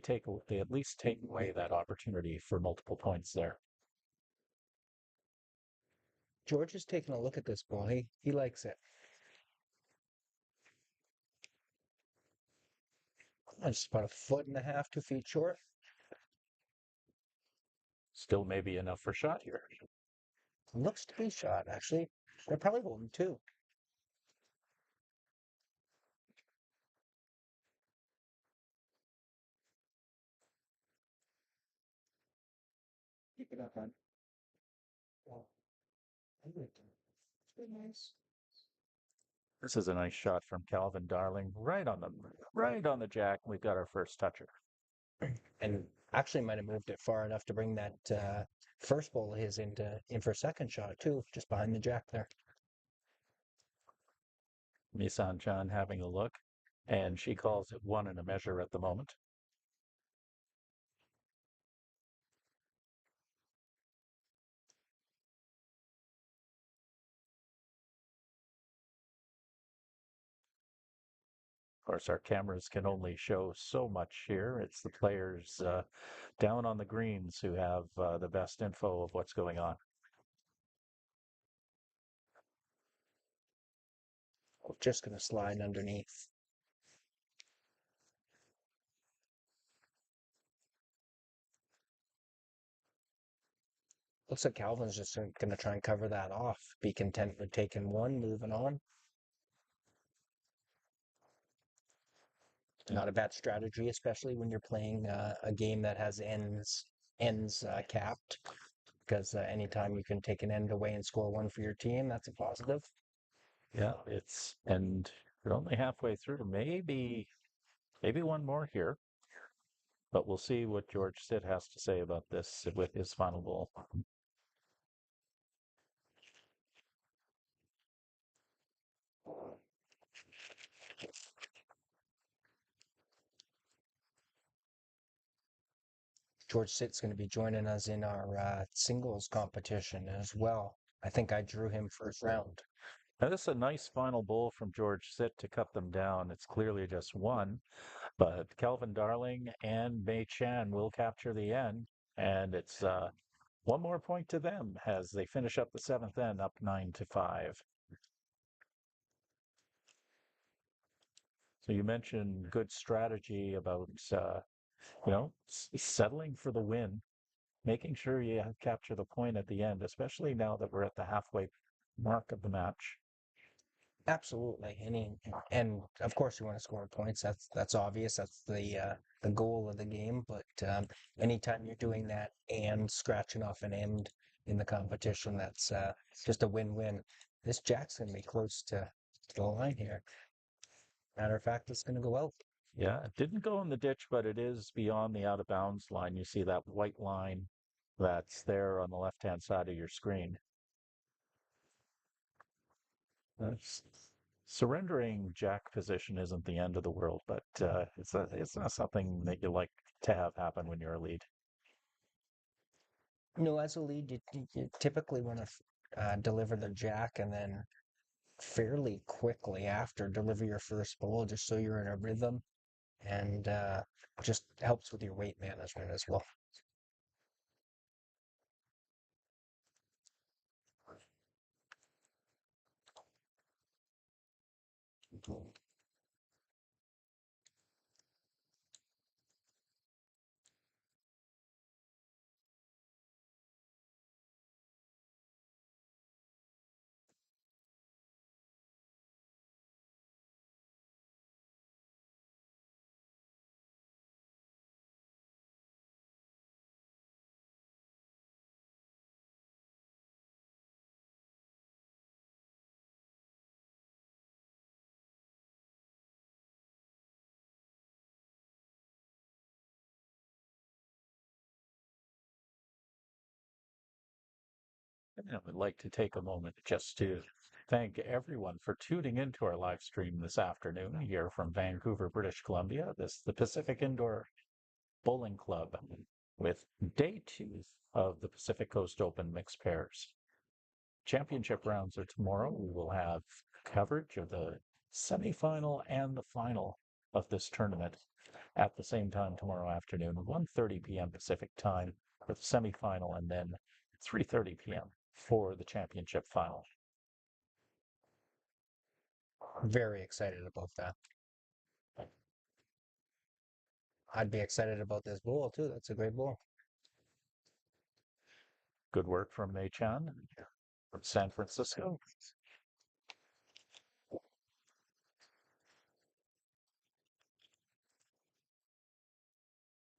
at least take away that opportunity for multiple points there. George is taking a look at this bowl. He likes it. Just about a foot and a half, 2 feet short. Still maybe enough for shot here. Looks to be shot, actually. They're probably holding two. Keep it up on. Well, I like it. It's pretty nice. This is a nice shot from Calvin Darling, right on the jack. We've got our first toucher. And actually might have moved it far enough to bring that first bowl of his in for a second shot, too, just behind the jack there. Nissan Chan having a look, and she calls it one and a measure at the moment. Of course, our cameras can only show so much here. It's the players down on the greens who have the best info of what's going on. Just going to slide underneath. Looks like Calvin's just going to try and cover that off. Be content with taking one, moving on. Not a bad strategy, especially when you're playing a game that has ends capped. Because anytime you can take an end away and score one for your team, that's a positive. Yeah, and we're only halfway through. Maybe one more here. But we'll see what George Sitt has to say about this with his final ball. George Sitt's going to be joining us in our singles competition as well. I think I drew him first round. Now, this is a nice final bowl from George Sitt to cut them down. It's clearly just one, but Kelvin Darling and Mei Chan will capture the end, and it's one more point to them as they finish up the seventh end, up 9-5. So you mentioned good strategy about settling for the win, making sure you capture the point at the end, especially now that we're at the halfway mark of the match. Absolutely, and of course you want to score points. That's obvious. That's the goal of the game. But anytime you're doing that and scratching off an end in the competition, that's just a win-win. This jack's gonna be close to the line here. Matter of fact, it's gonna go out. Yeah, it didn't go in the ditch, but it is beyond the out of bounds line. You see that white line that's there on the left-hand side of your screen. That's, surrendering jack position isn't the end of the world, but it's not something that you like to have happen when you're a lead? As a lead, you typically want to deliver the jack and then fairly quickly after deliver your first bowl, just so you're in a rhythm, and just helps with your weight management as well. I would like to take a moment just to thank everyone for tuning into our live stream this afternoon here from Vancouver, British Columbia. This is the Pacific Indoor Bowling Club with day 2 of the Pacific Coast Open mixed pairs. Championship rounds are tomorrow. We will have coverage of the semifinal and the final of this tournament at the same time tomorrow afternoon, 1:30 p.m. Pacific time for the semifinal, and then 3:30 p.m. for the championship final. Very excited about that. I'd be excited about this bowl too. That's a great bowl. Good work from Mei Chan from San Francisco.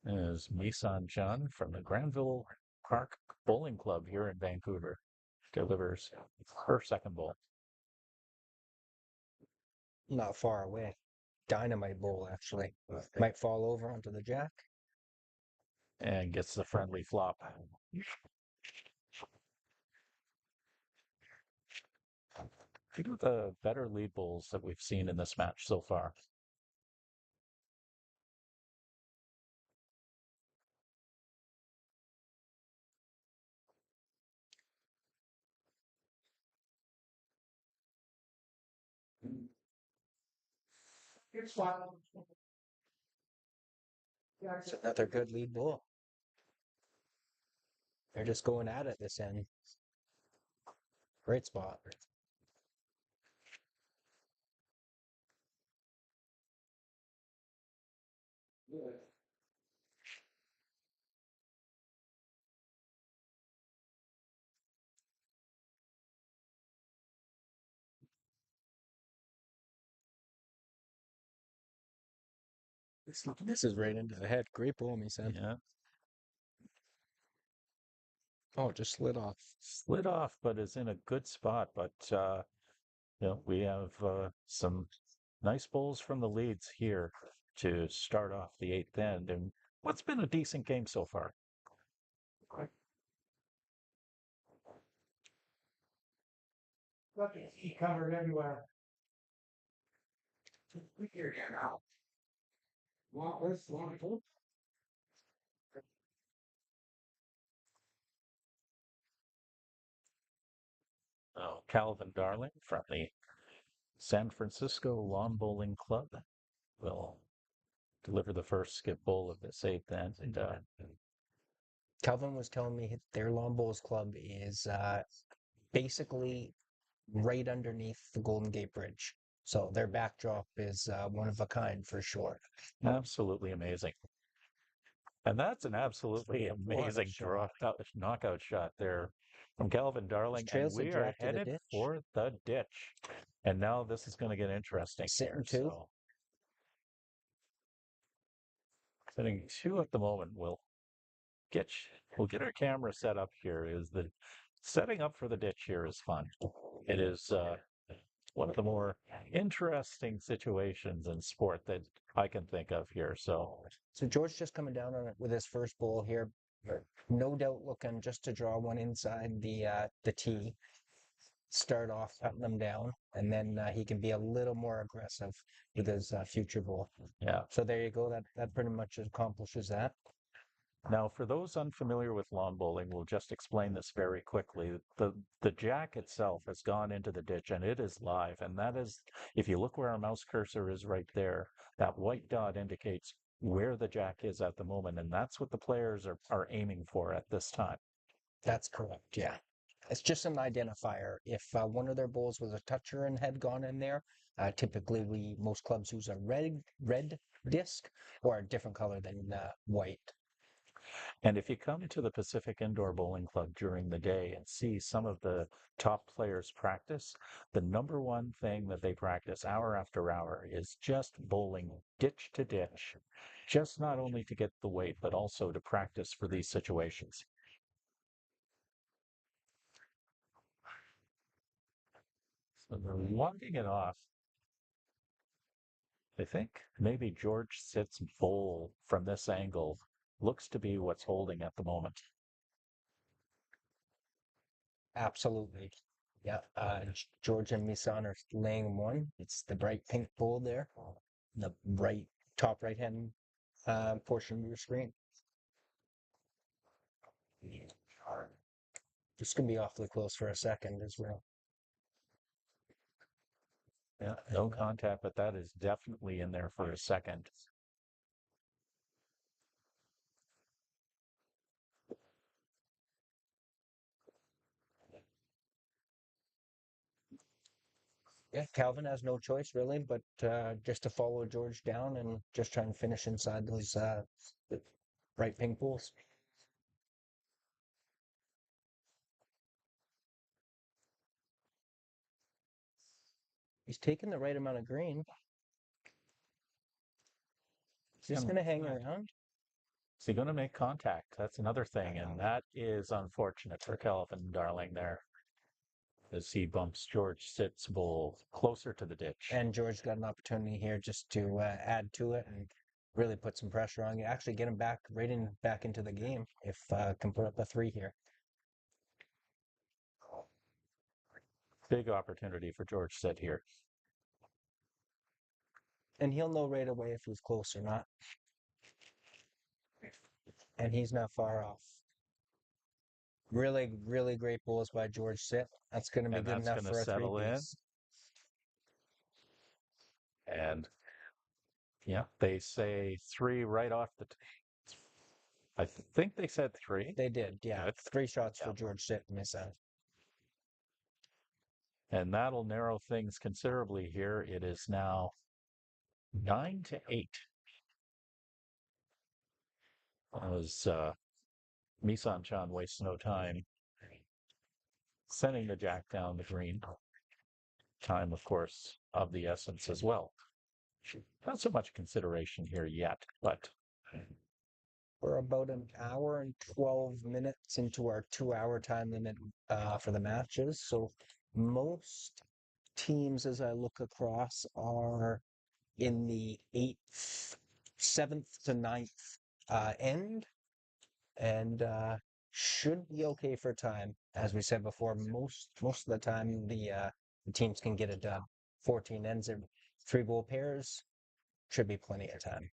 Is Misan Chan from the Granville Park Bowling Club here in Vancouver. Delivers her second bowl. Not far away. Dynamite bowl, actually. Might fall over onto the jack. And gets the friendly flop. Two of the better lead bowls that we've seen in this match so far. It's fine. Yeah, It's another good lead bowl. They're just going at it this end. Great spot. good. This is right into the head. Great bowl, me son. Yeah, Oh, it just slid off. slid off, but is in a good spot. But we have some nice bowls from the leads here to start off the 8th end, and what's been a decent game so far. Look, he covered everywhere. We hear you now. Want this? Want it? Oh, Calvin Darling from the San Francisco Lawn Bowling Club will deliver the first skip bowl of this 8th end. And Calvin was telling me their lawn bowls club is basically right underneath the Golden Gate Bridge. So their backdrop is one of a kind for sure. absolutely amazing. And that's an absolutely amazing shot. knockout shot there from Calvin Darling. And trails the we are jack to the headed ditch. for the ditch. And now this is going to get interesting. Sitting here. two. So, sitting 2 at the moment. We'll get our camera set up here. Is the setting up for the ditch here is fun. It is one of the more interesting situations in sport that I can think of here. So George just coming down on it with his first bowl here. No doubt looking just to draw one inside the tee. start off cutting them down, and then he can be a little more aggressive with his future bowl. Yeah. So there you go. That pretty much accomplishes that. Now, for those unfamiliar with lawn bowling, we'll just explain this very quickly. The jack itself has gone into the ditch and it is live. And that is, if you look where our mouse cursor is right there, that white dot indicates where the jack is at the moment. And that's what the players are aiming for at this time. That's correct. Yeah. It's just an identifier. If one of their bowls was a toucher and had gone in there, typically most clubs use a red disc or a different color than white. And if you come to the Pacific Indoor Bowling Club during the day and see some of the top players practice, the number one thing that they practice hour after hour is just bowling ditch to ditch, just not only to get the weight, but also to practice for these situations. So they're walking it off. I think maybe George Sitt's bowl from this angle looks to be what's holding at the moment. Absolutely. Yeah. George and Misan are laying one. It's the bright pink bowl there, the right top right hand portion of your screen. This can be awfully close for a second as well. Yeah, no contact, but that is definitely in there for a second. Yeah, Calvin has no choice really, but just to follow George down and just try and finish inside those bright pink pools. He's taking the right amount of green. He's just going to hang around. Is he going to make contact? That's another thing, and that is unfortunate for Calvin Darling there, as he bumps George Sitt's bowl closer to the ditch. And George got an opportunity here just to add to it and really put some pressure on you. Actually, get him back back into the game if can put up a 3 here. Big opportunity for George Sitt here. And he'll know right away if he's close or not. And he's not far off. Really, really great bowls by George Sitt. That's going to be good enough for a 3-piece. And yeah, they say 3 right off the. I think they said 3. They did, yeah. 3 shots for George Sitt and Miss out. And that'll narrow things considerably here. It is now 9-8. As Misan Chan wastes no time sending the jack down the green. Time, of course, of the essence as well. Not so much consideration here yet, but we're about an hour and 12 minutes into our 2-hour time limit for the matches. So most teams, as I look across, are in the 8th, 7th to 9th end, and should be okay for time. As we said before, most of the time the teams can get it done. 14 ends in 3 bowl pairs should be plenty of time.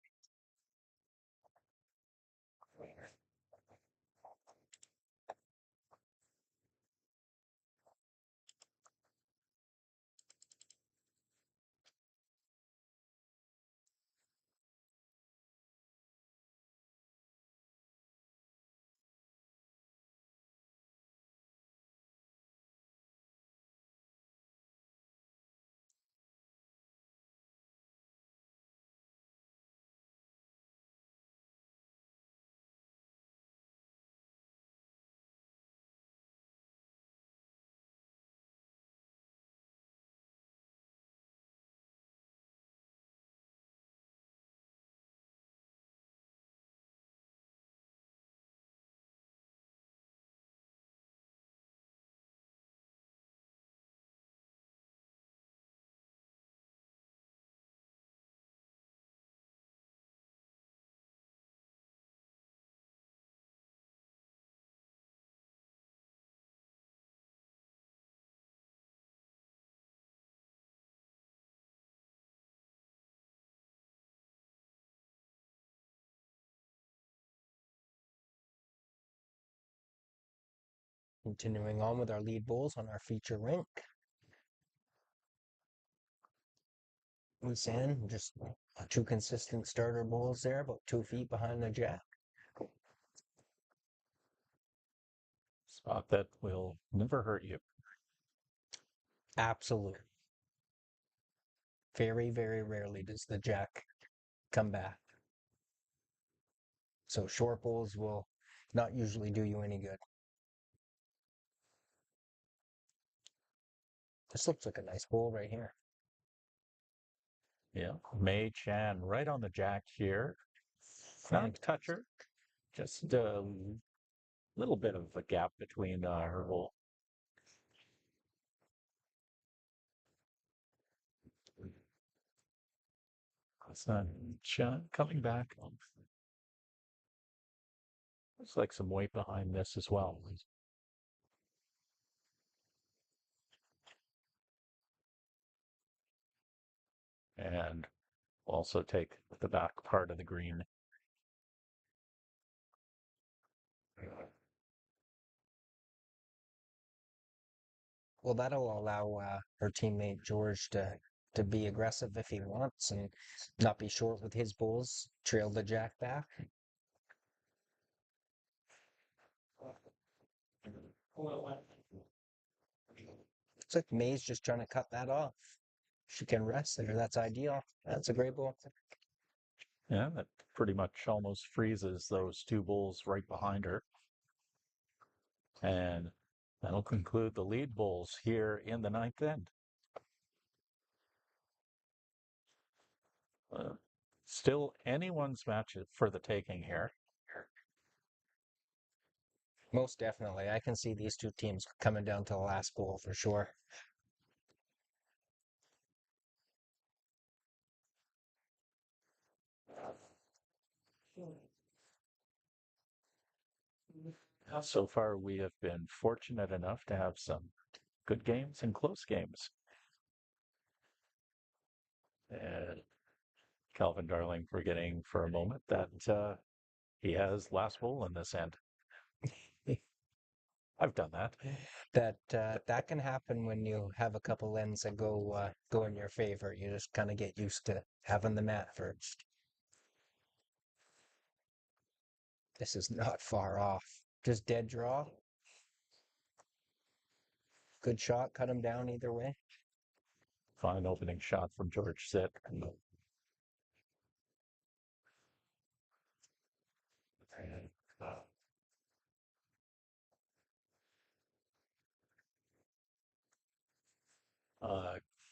Continuing on with our lead bowls on our feature rink. Loose end, just two consistent starter bowls there, about 2 feet behind the jack. Spot that will never hurt you. Absolute. Very, very rarely does the jack come back. So short bowls will not usually do you any good. This looks like a nice bowl right here. Yeah, Mei Chan right on the jack here. Not a toucher, just a little bit of a gap between her hole. Chan coming back. Looks like some weight behind this as well. And also take the back part of the green. Well, that'll allow her teammate George to be aggressive if he wants and not be short with his bowls, trail the jack back. Looks like May's just trying to cut that off. She can rest there. That's ideal. That's a great bowl. Yeah, that pretty much almost freezes those two bowls right behind her. And that'll conclude the lead bowls here in the ninth end. Still anyone's match for the taking here. Most definitely. I can see these two teams coming down to the last bowl for sure. So far, we have been fortunate enough to have some good games and close games. And Calvin Darling forgetting for a moment that he has last bowl in this end. I've done that. That can happen when you have a couple ends that go in your favor. You just kind of get used to having the mat first. This is not far off. Just dead draw. Good shot. Cut him down either way. Fine opening shot from George Sitt.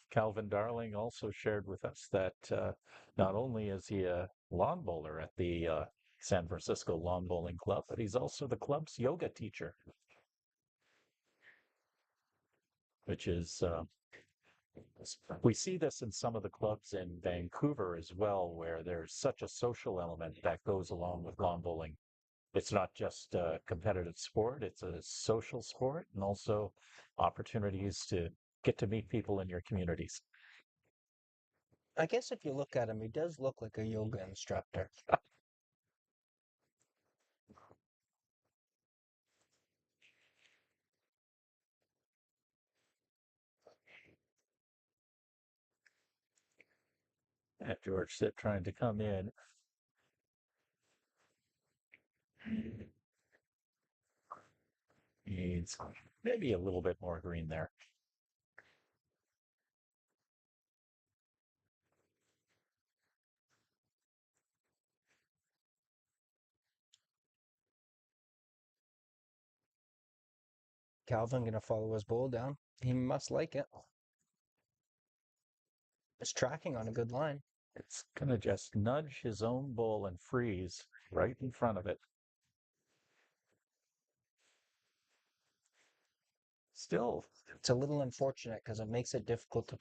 Calvin Darling also shared with us that not only is he a lawn bowler at the San Francisco Lawn Bowling Club, but he's also the club's yoga teacher, which is we see this in some of the clubs in Vancouver as well, where there's such a social element that goes along with lawn bowling. It's not just a competitive sport, it's a social sport and also opportunities to get to meet people in your communities. I guess if you look at him, he does look like a yoga instructor. And George Sitt trying to come in. Needs maybe a little bit more green there. Calvin gonna follow his bowl down. He must like it. It's tracking on a good line. It's going to just nudge his own bowl and freeze right in front of it. Still, It's a little unfortunate because it makes it difficult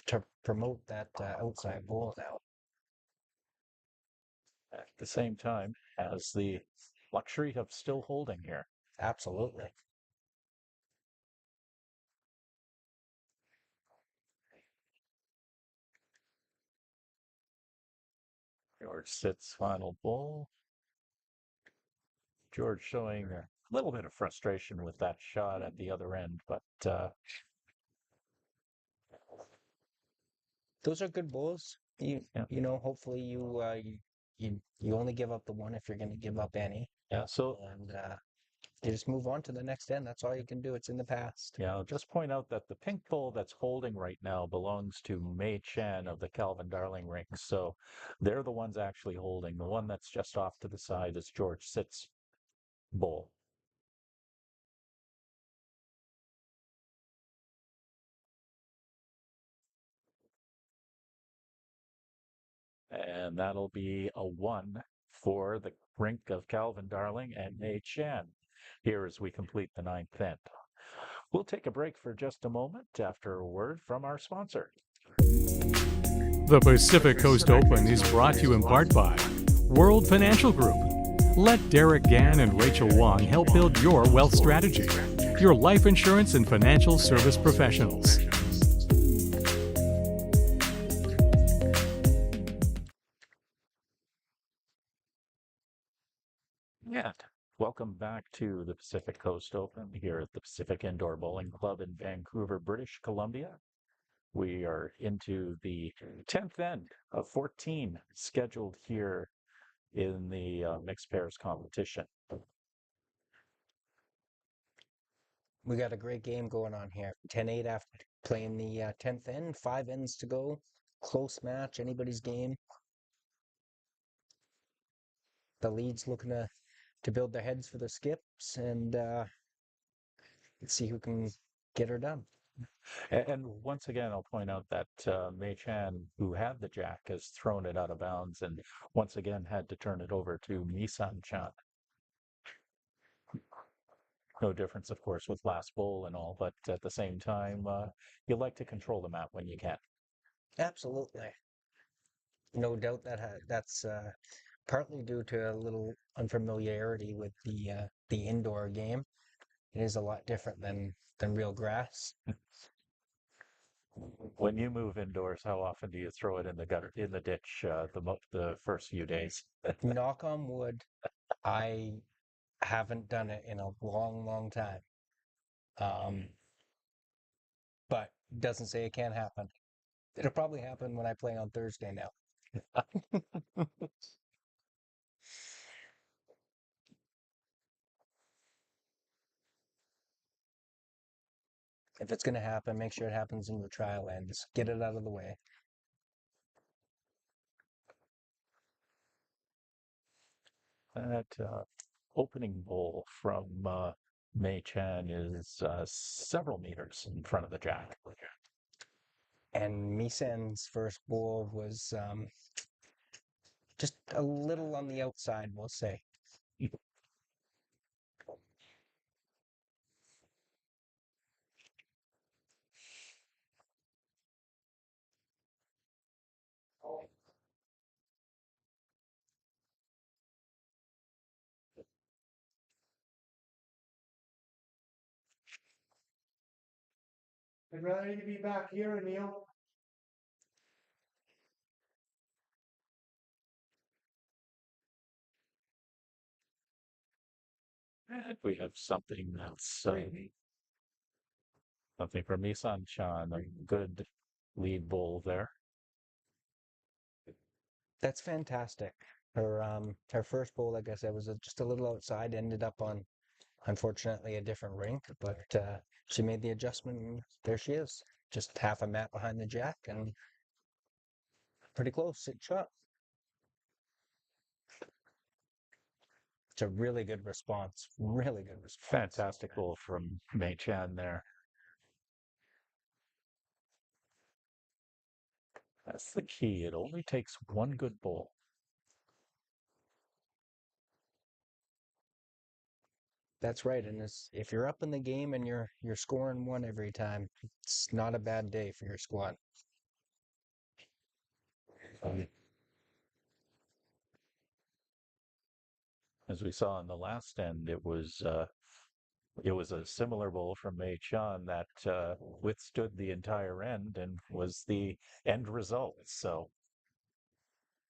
to promote that outside bowl now. at the same time, has the luxury of still holding here. Absolutely. George Sitt's final bowl. George showing little bit of frustration with that shot at the other end, but Those are good bowls. Yeah. You know, hopefully you only give up the one if you're going to give up any, yeah. So and you just move on to the next end. That's all you can do. It's in the past. yeah, I'll just point out that the pink bowl that's holding right now belongs to Mei Chen of the Calvin Darling Rinks. So they're the ones actually holding. The one that's just off to the side is George Sitt's bowl. And that'll be a 1 for the rink of Calvin Darling and Mei Chen here as we complete the 9th end. We'll take a break for just a moment after a word from our sponsor. The Pacific Coast Open is brought to you in part by World Financial Group. Let Derek Gann and Rachel Wong help build your wealth strategy. Your life insurance and financial service professionals. And welcome back to the Pacific Coast Open here at the Pacific Indoor Bowling Club in Vancouver, British Columbia. We are into the 10th end of 14 scheduled here in the mixed pairs competition. We got a great game going on here. 10-8 after playing the 10th end. 5 ends to go. Close match. Anybody's game. The lead's looking to build their heads for the skips, and let's see who can get her done. And once again, I'll point out that Mei Chan, who had the jack, has thrown it out of bounds and once again had to turn it over to Misan Chan. No difference, of course, with last bowl and all, but at the same time, you like to control the map when you can. Absolutely. No doubt that's partly due to a little unfamiliarity with the indoor game. It is a lot different than real grass. When you move indoors, how often do you throw it in the gutter, in the ditch, the first few days? Knock on wood, I haven't done it in a long, long time. But doesn't say it can't happen. It'll probably happen when I play on Thursday now. If it's going to happen, make sure it happens in your trial ends. Get it out of the way. That opening bowl from Mei Chan is several meters in front of the jack. And Misan's first bowl was just a little on the outside, we'll say. I'd rather you be back here, Neil. And we have something that's something from Misan Chan, a good lead bowl there. That's fantastic. Her first bowl, like I said, was just a little outside. Ended up on, unfortunately, a different rink, but she made the adjustment. And there she is, just half a mat behind the jack, and pretty close. 6 shot. It's a really good response. Really good response. Fantastic bowl from Mei Chan there. That's the key. It only takes one good bowl. That's right. And if you're up in the game and you're scoring one every time, it's not a bad day for your squad. As we saw in the last end, it was a similar bowl from Mei Chan that withstood the entire end and was the end result. So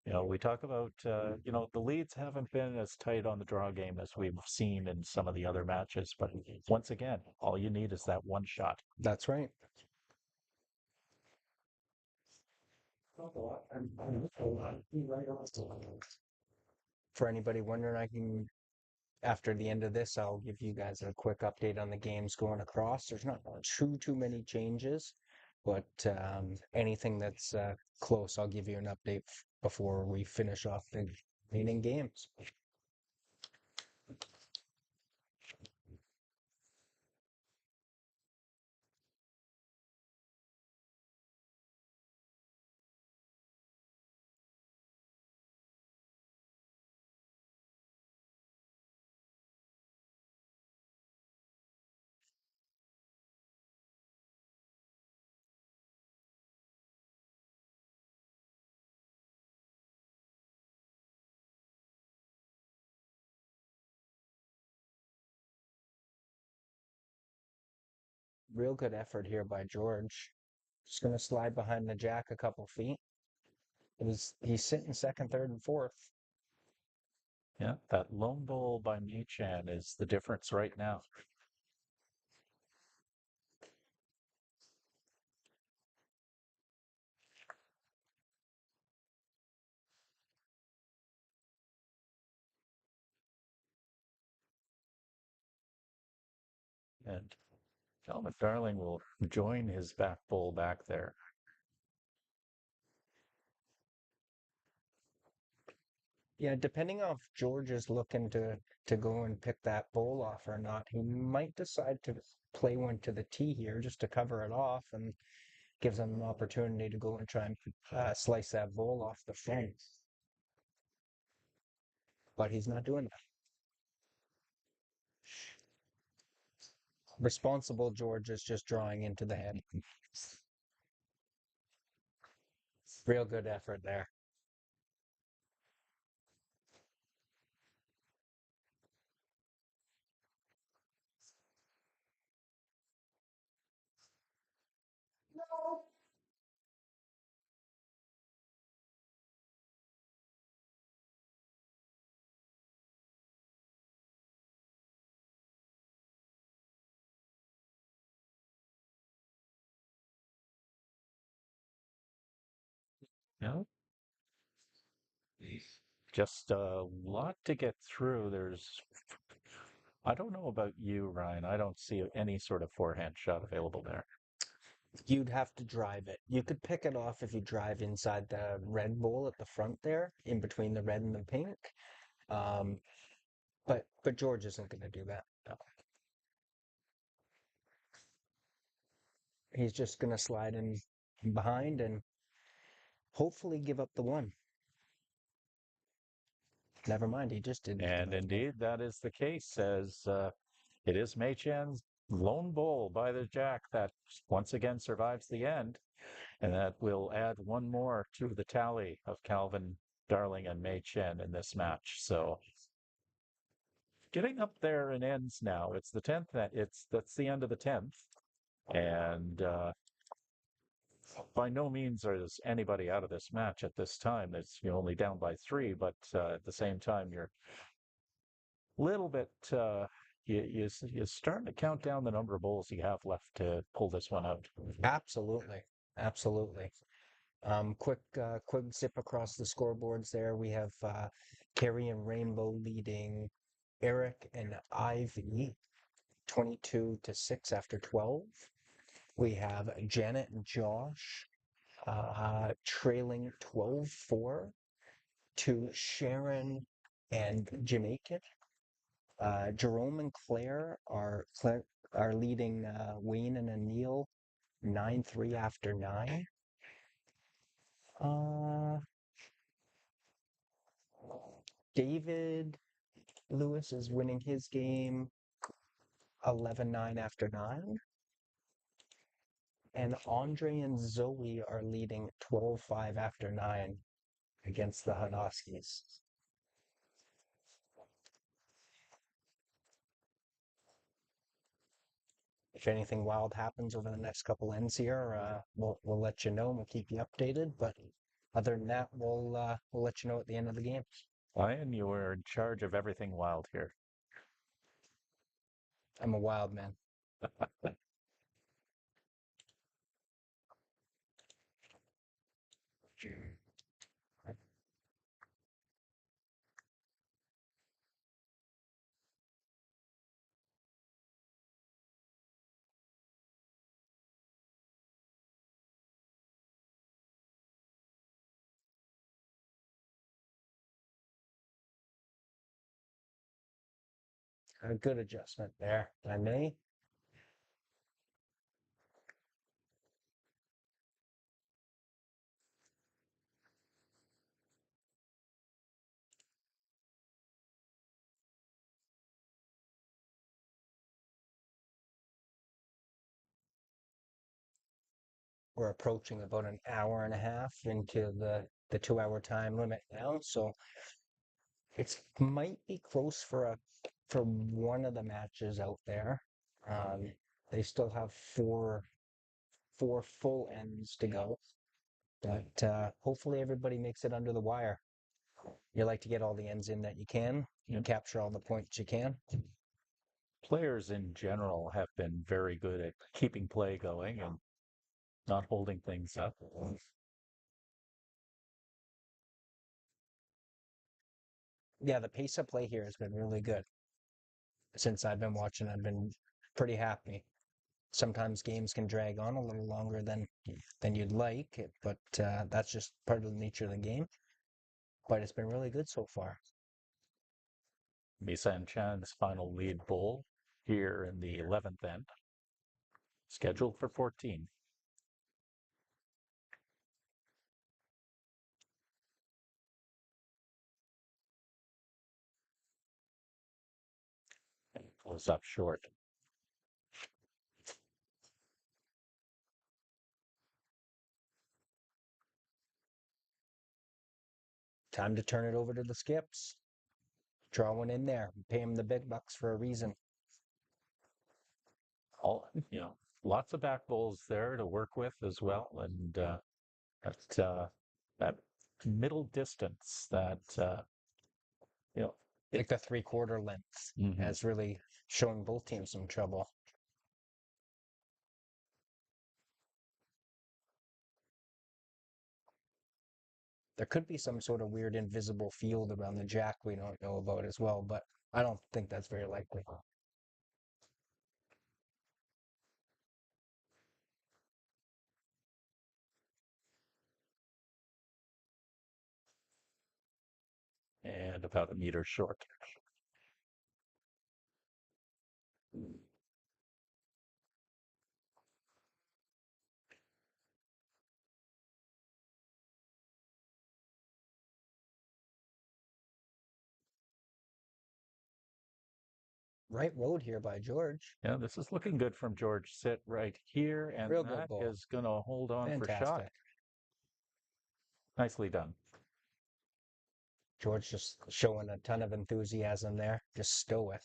We talk about, the leads haven't been as tight on the draw game as we've seen in some of the other matches, but once again, all you need is that one shot. That's right. For anybody wondering, after the end of this, I'll give you guys a quick update on the games going across. There's not too many changes, but anything that's close, I'll give you an update before we finish off the remaining games. Real good effort here by George. Just going to slide behind the jack a couple feet. He's sitting second, third, and fourth. Yeah, that lone bowl by Mei-Chan is the difference right now. And Calvin Darling will join his back bowl back there. Yeah, depending on if George is looking to go and pick that bowl off or not, he might decide to play one to the tee here just to cover it off and gives him an opportunity to go and try and slice that bowl off the front. But he's not doing that. Responsible George is just drawing into the head. Real good effort there. Yeah. Just a lot to get through. I don't know about you, Ryan. I don't see any sort of forehand shot available there. You'd have to drive it. You could pick it off if you drive inside the red bowl at the front there, in between the red and the pink. Um, but George isn't going to do that. No. He's just going to slide in behind and hopefully give up the one. Never mind, he just didn't. And indeed, that is the case, as it is Mei-Chan's lone bowl by the jack that once again survives the end. And that will add one more to the tally of Calvin Darling and Mei-Chen in this match. So getting up there in ends now. It's the 10th. That's the end of the 10th. And by no means is anybody out of this match at this time. You're only down by 3, but at the same time, you're a little bit. You're starting to count down the number of bowls you have left to pull this one out. Absolutely, absolutely. Quick zip across the scoreboards there. We have Carrie and Rainbow leading Eric and Ivy 22-6 after 12. We have Janet and Josh trailing 12-4 to Sharon and Jamaican. Jerome and Claire are leading Wayne and Anil 9-3 after 9. David Lewis is winning his game 11-9 after 9. And Andre and Zoe are leading 12-5 after 9 against the Hanoskis. If anything wild happens over the next couple ends here, we'll let you know and we'll keep you updated. But Other than that, we'll let you know at the end of the game. Ryan, you were in charge of everything wild here. I'm a wild man. A good adjustment there, if I may. We're approaching about an hour and a half into the 2 hour time limit now, so it might be close for one of the matches out there. They still have four full ends to go, but hopefully everybody makes it under the wire. You like to get all the ends in that you can, Yep. capture all the points you can. Players in general have been very good at keeping play going and not holding things up. Yeah, the pace of play here has been really good. Since I've been watching, I've been pretty happy. Sometimes games can drag on a little longer than you'd like, but that's just part of the nature of the game. But it's been really good so far. Misan Chan's final lead bowl here in the 11th end, scheduled for 14. Goes up short. Time to turn it over to the skips. Draw one in there. Pay them the big bucks for a reason. All, lots of back bowls there to work with as well, and that middle distance that Like the 3/4 length has really shown both teams some trouble. There could be some sort of weird invisible field around the jack we don't know about as well, but I don't think that's very likely. and about a meter short. Right road here by George. Yeah, this is looking good from George. Sit right here, and Real good that ball. is going to hold on for shot. Fantastic. Nicely done. George just showing a ton of enthusiasm there, just stoic.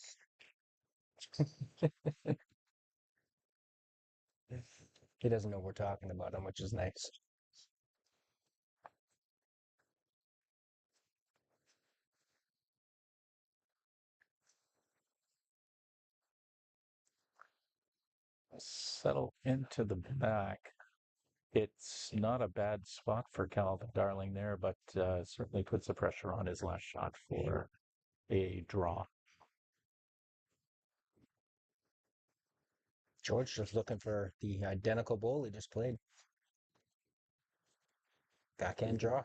He doesn't know we're talking about him, which is nice. Settle into the back. It's not a bad spot for Calvin Darling there, but certainly puts the pressure on his last shot for a draw. George just looking for the identical bowl he just played. Backhand draw.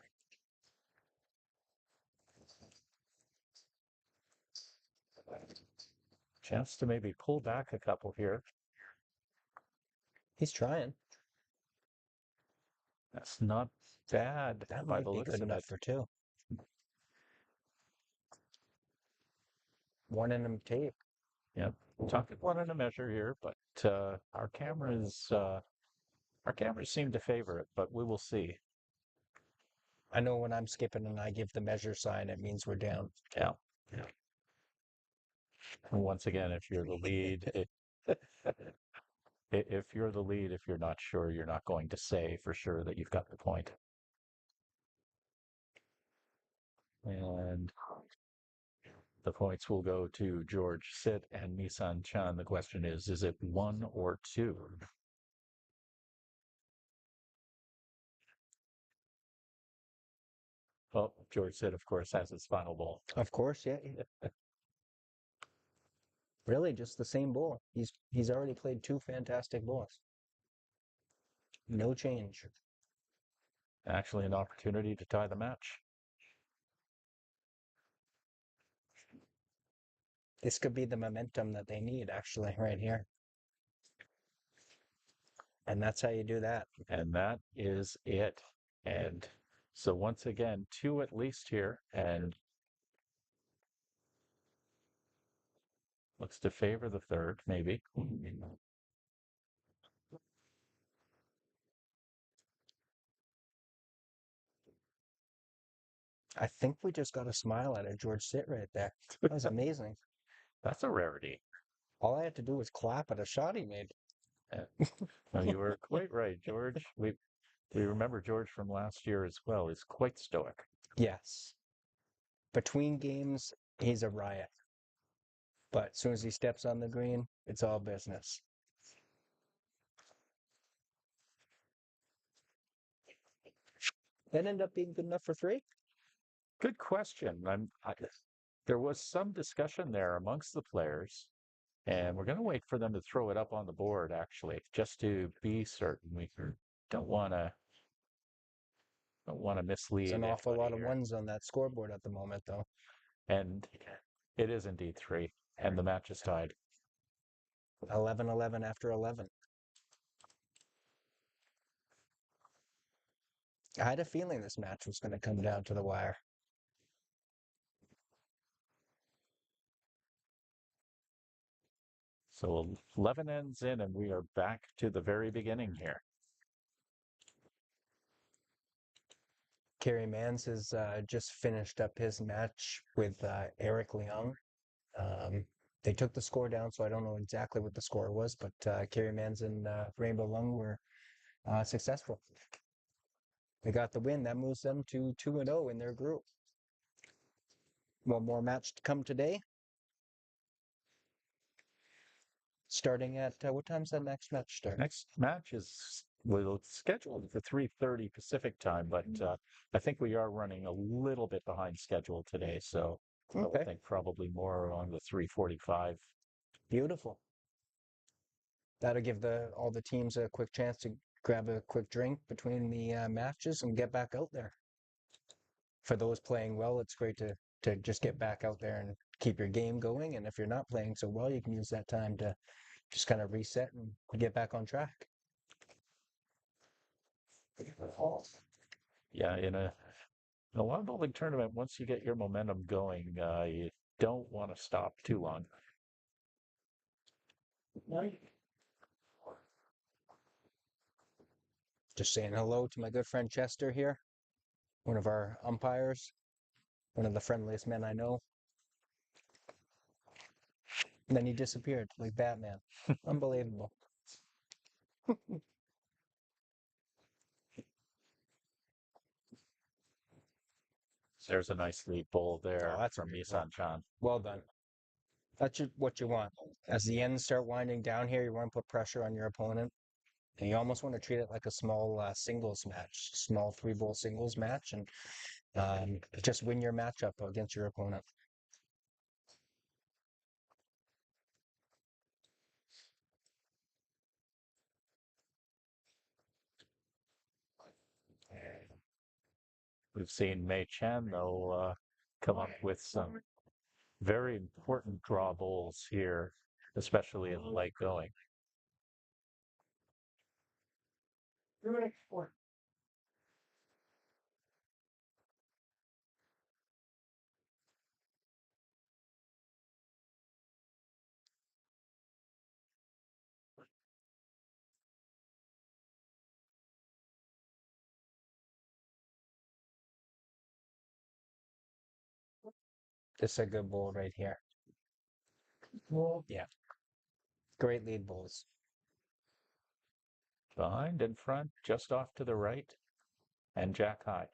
Chance to maybe pull back a couple here. He's trying. That's not bad That by might the be looks good of enough it. for two. One in him tape. Yeah, talking one in a measure here, but our cameras seem to favor it, but we will see. I know when I'm skipping and I give the measure sign, it means we're down. Yeah. And once again, if you're the lead, if you're the lead, if you're not sure, you're not going to say for sure that you've got the point. And the points will go to George Sit and Nissan Chan. The question is it 1 or 2? Well, George Sit, of course, has his final ball. Of course, yeah. Really, just the same bull. He's already played 2 fantastic bulls. No change. Actually, an opportunity to tie the match. This could be the momentum that they need, actually, right here. And that's how you do that. And that is it. And so once again, 2 at least here, and looks to favor the third, maybe. I think we just got a smile out of George Sit right there. That was amazing. That's a rarity. All I had to do was clap at a shot he made. No, you were quite right, George. We remember George from last year as well. He's quite stoic. Yes. Between games, he's a riot. But as soon as he steps on the green, it's all business. That ended up being good enough for 3? Good question. There was some discussion there amongst the players, and we're going to wait for them to throw it up on the board, actually, just to be certain. We don't want to mislead. It's an awful lot of here. ones on that scoreboard at the moment, though. And it is indeed 3, and the match is tied. 11-11 after 11. I had a feeling this match was going to come down to the wire. So 11 ends in, and we are back to the very beginning here. Kerry Mans has just finished up his match with Eric Leung. They took the score down, so I don't know exactly what the score was, but Kerry Mans and Rainbow Lung were successful. They got the win. That moves them to 2-0 in their group. One more match to come today. Starting at what time's that next match start? Next match is scheduled for 3:30 Pacific time, but I think we are running a little bit behind schedule today, so Okay. I think probably more along the 3:45. Beautiful. That'll give all the teams a quick chance to grab a quick drink between the matches and get back out there. For those playing well, it's great to just get back out there and keep your game going. And if you're not playing so well, you can use that time to just kind of reset and get back on track. Yeah, in a long bowling tournament, once you get your momentum going, you don't want to stop too long. Just saying hello to my good friend Chester here, one of our umpires, one of the friendliest men I know. And then he disappeared like Batman. Unbelievable. There's a nice lead bowl there that's from beautiful. Nissan Chan. Well done. That's what you want. As the ends start winding down here, you want to put pressure on your opponent. And you almost want to treat it like a small singles match, small 3-bowl singles match, and just win your matchup against your opponent. We've seen Mei Chan, though, come up with some very important draw bowls here, especially in late going. This is a good bowl right here. Yeah. Great lead bowls. Behind, in front, just off to the right, and Jack high.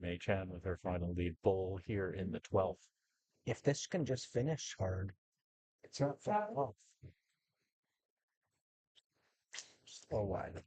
Mei Chan with her final lead bowl here in the 12th. If this can just finish hard, it's not far off. So wide.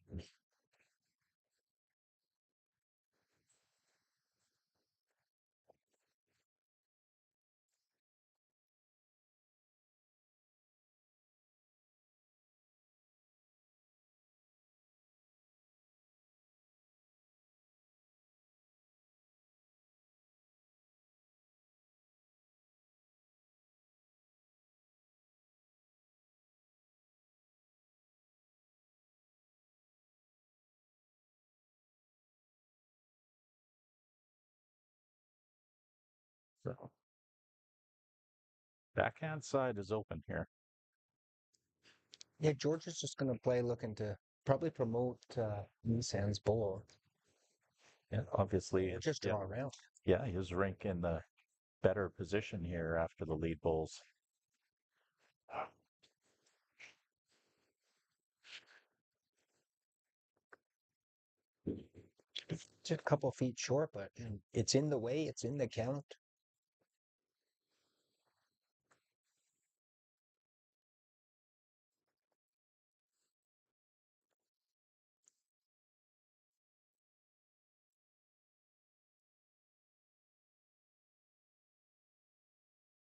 So backhand side is open here. Yeah, George is just going to play looking to probably promote Nissan's bowl. Yeah, obviously, Or just draw around. yeah, his rink in the better position here after the lead bowls. It's a couple feet short, but it's in the way, it's in the count.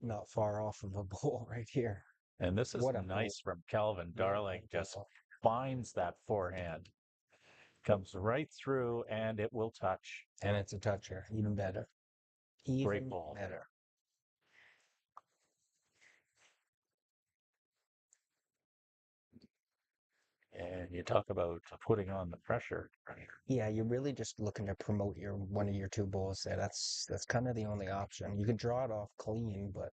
Not far off of a bowl right here. And this is What a bowl. nice from Calvin Darling. What a Just bowl. finds that forehand. Comes right through and it will touch. And it's a toucher, even better. Even Great ball. better. And you talk about putting on the pressure. Yeah, you're really just looking to promote your one of your two bowls there. That's kind of the only option. You can draw it off clean, but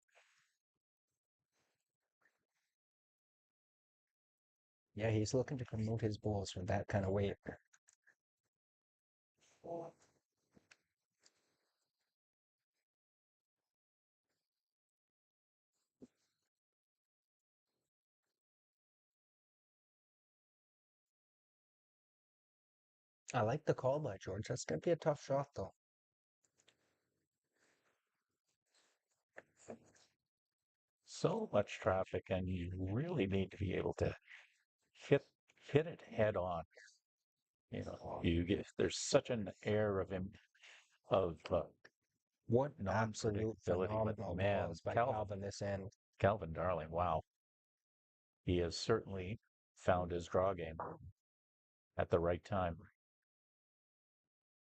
yeah, he's looking to promote his bowls with that kind of weight. I like the call by George. That's gonna be a tough shot though. So much traffic, and you really need to be able to hit it head on. You know, you get there's such an air of What absolute non-predictability. But phenomenal man, balls by Calvin this end. Calvin Darling, wow, he has certainly found his draw game at the right time.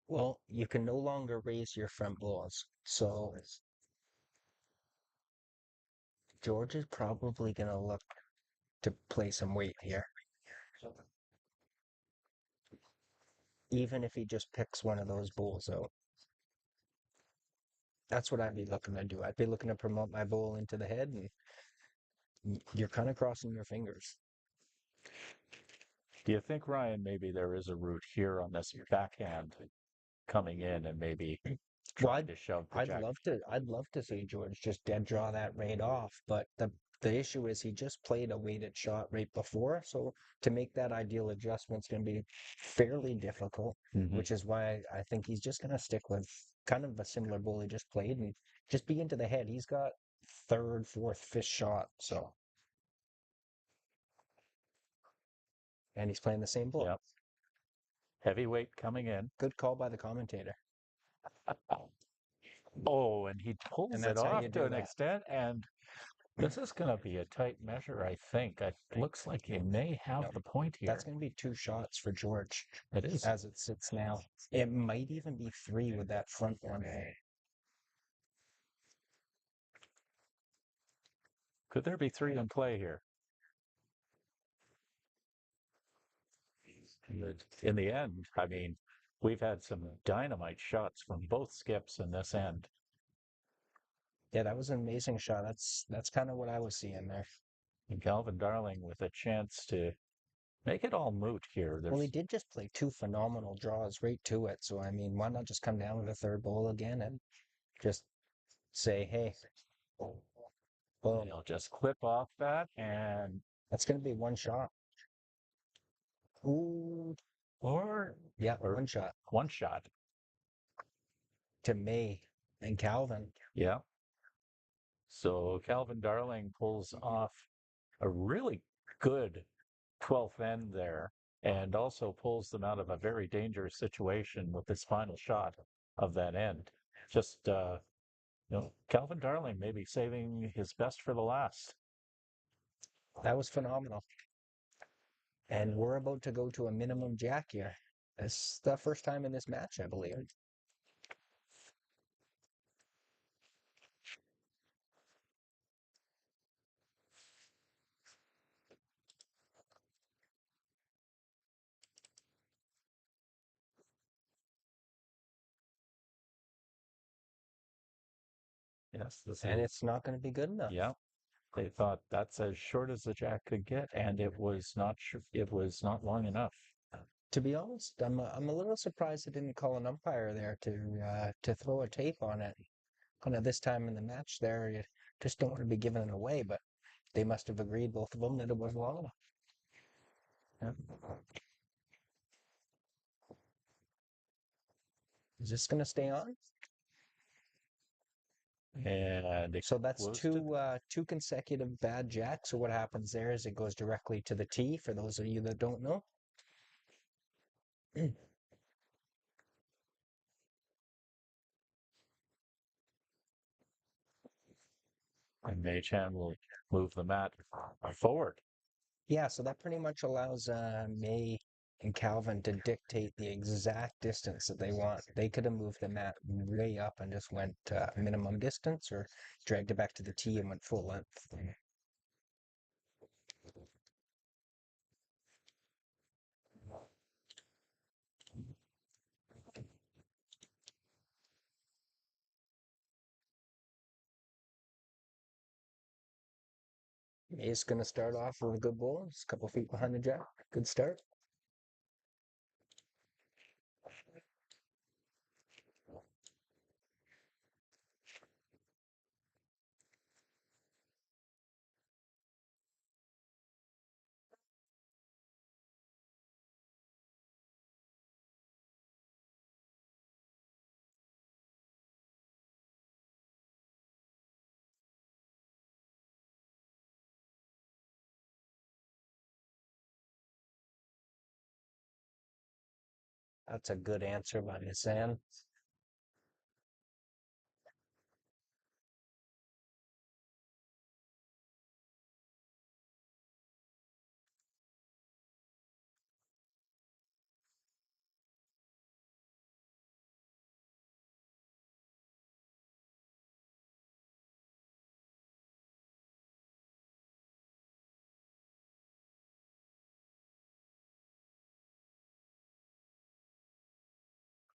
Well, you can no longer raise your front balls, so George is probably gonna look to play some weight here. Even if he just picks one of those bulls out. That's what I'd be looking to do. I'd be looking to promote my bull into the head, and you're kind of crossing your fingers. Do you think, Ryan, maybe there is a route here on this backhand coming in and maybe trying to shove the jack? I'd love to see George just dead draw that right off, but the issue is he just played a weighted shot right before, so to make that ideal adjustment is going to be fairly difficult, which is why I think he's just going to stick with kind of a similar bull he just played and just be into the head. He's got third, fourth, fifth shot, so. And he's playing the same bull. Yep. Heavyweight coming in. Good call by the commentator. Oh, and he pulls And it that's how off you to do an that. extent, and this is going to be a tight measure, I think. It looks like he may have the point here. That's going to be 2 shots for George. It is. As it sits now. It might even be 3 with that front one. Could there be 3 in play here? In the end, I mean, we've had some dynamite shots from both skips in this end. Yeah, that was an amazing shot. That's kind of what I was seeing there. And Calvin Darling with a chance to make it all moot here. Well, he did just play 2 phenomenal draws right to it. So, I mean, why not just come down with a third bowl again? And Just say, hey, boom. They'll just clip off that and That's going to be one shot. Ooh, or yeah, or one shot one shot. to May and Calvin. Yeah. So Calvin Darling pulls off a really good 12th end there and also pulls them out of a very dangerous situation with this final shot of that end. Just, Calvin Darling maybe saving his best for the last. That was phenomenal. And we're about to go to a minimum jack here. It's the first time in this match, I believe. Yes, this And is, it's not going to be good enough. yeah. They thought that's as short as the jack could get, and it was not. It was not long enough. To be honest, I'm a little surprised they didn't call an umpire there to throw a tape on it. Kind of this time in the match there, you just don't want to be giving it away, but they must have agreed, both of them, that it was long enough. Yeah. Is this going to stay on? And it So that's closed it. two consecutive bad jacks. So what happens there is it goes directly to the tee. For those of you that don't know, And Maychan will move the mat forward. yeah. So that pretty much allows May and Calvin to dictate the exact distance that they want. They could have moved the mat way up and just went minimum distance, or dragged it back to the tee and went full length. May's going to start off with a good ball. It's a couple feet behind the jack. Good start. That's a good answer by Miss Ann.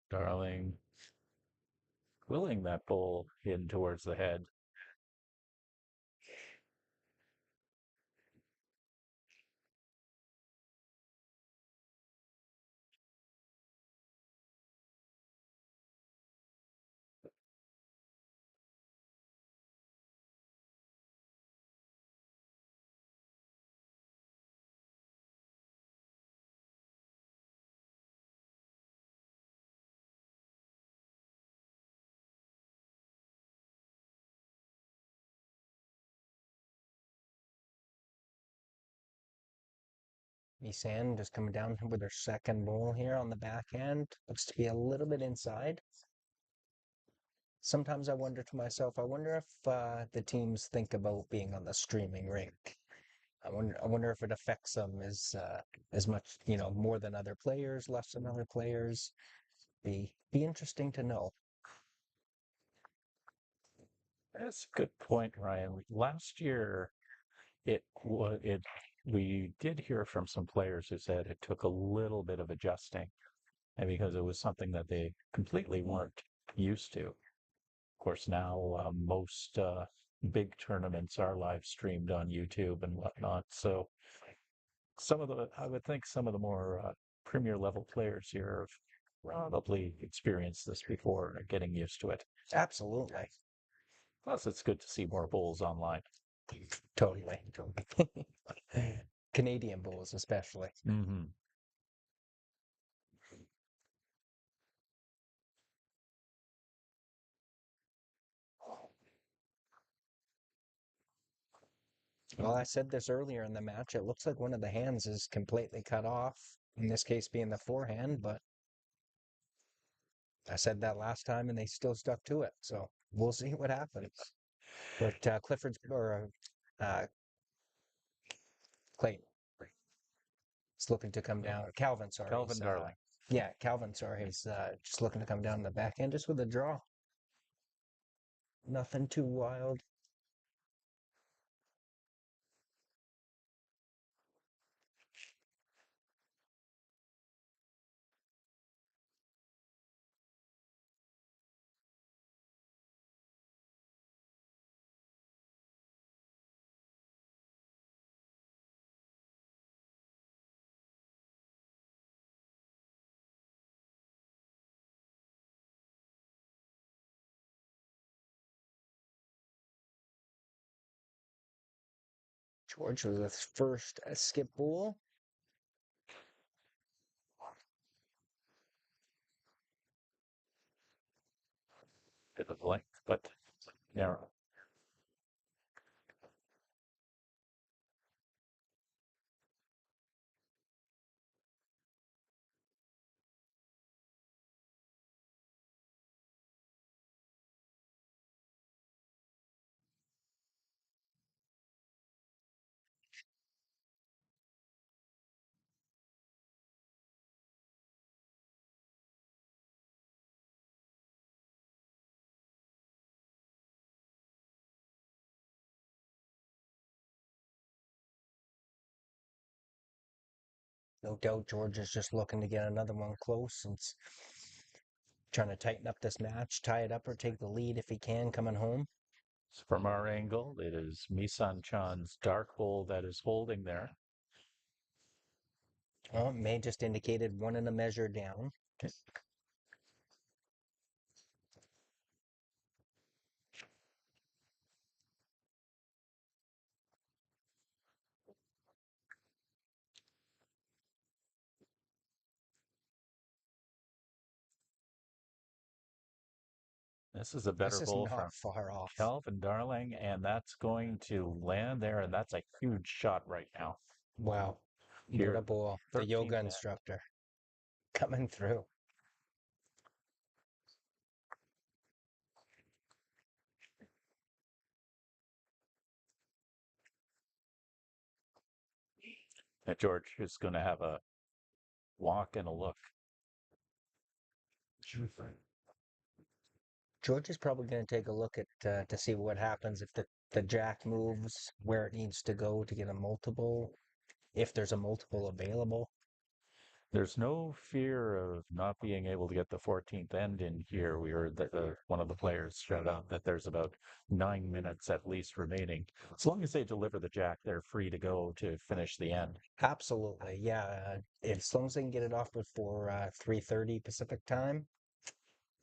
Darling willing that ball in towards the head. Miss Ann just coming down with her second ball here on the back end. Looks to be a little bit inside. Sometimes I wonder to myself, I wonder if the teams think about being on the streaming rink. I wonder if it affects them as much, more than other players, less than other players. Be interesting to know. That's a good point, Ryan. Last year, it was it. We did hear from some players who said it took a little bit of adjusting, and because it was something that they completely weren't used to. Of course, now most big tournaments are live streamed on YouTube and whatnot. So I would think some of the more premier level players here have probably experienced this before and are getting used to it. Absolutely. Plus, it's good to see more bowls online. Totally. Canadian bulls, especially. Mm-hmm. Well, I said this earlier in the match. It looks like one of the hands is completely cut off, in this case being the forehand, but I said that last time and they still stuck to it. So we'll see what happens. But Clifford's, or Clayton, is looking to come down. Calvin, sorry. Calvin Darling. Yeah, Calvin, sorry. He's just looking to come down the backhand just with a draw. Nothing too wild. George with his first skip bowl. Bit of length, but narrow. No doubt George is just looking to get another one close since trying to tighten up this match, tie it up or take the lead if he can coming home. So from our angle, it is Misan Chan's dark bowl that is holding there. Well, May just indicated 1 and a measure down. This is a better This is bowl not from far off. Calvin Darling, and that's going to land there, and that's a huge shot right now. Wow. What Here, a ball. The 13th yoga end. instructor coming through. And George is going to have a walk and a look. George is probably going to take a look at to see what happens if the jack moves where it needs to go to get a multiple, if there's a multiple available. There's no fear of not being able to get the 14th end in here. We heard that one of the players showed out that there's about 9 minutes at least remaining. As long as they deliver the jack, they're free to go to finish the end. Absolutely, yeah. As long as they can get it off before 3:30 Pacific time,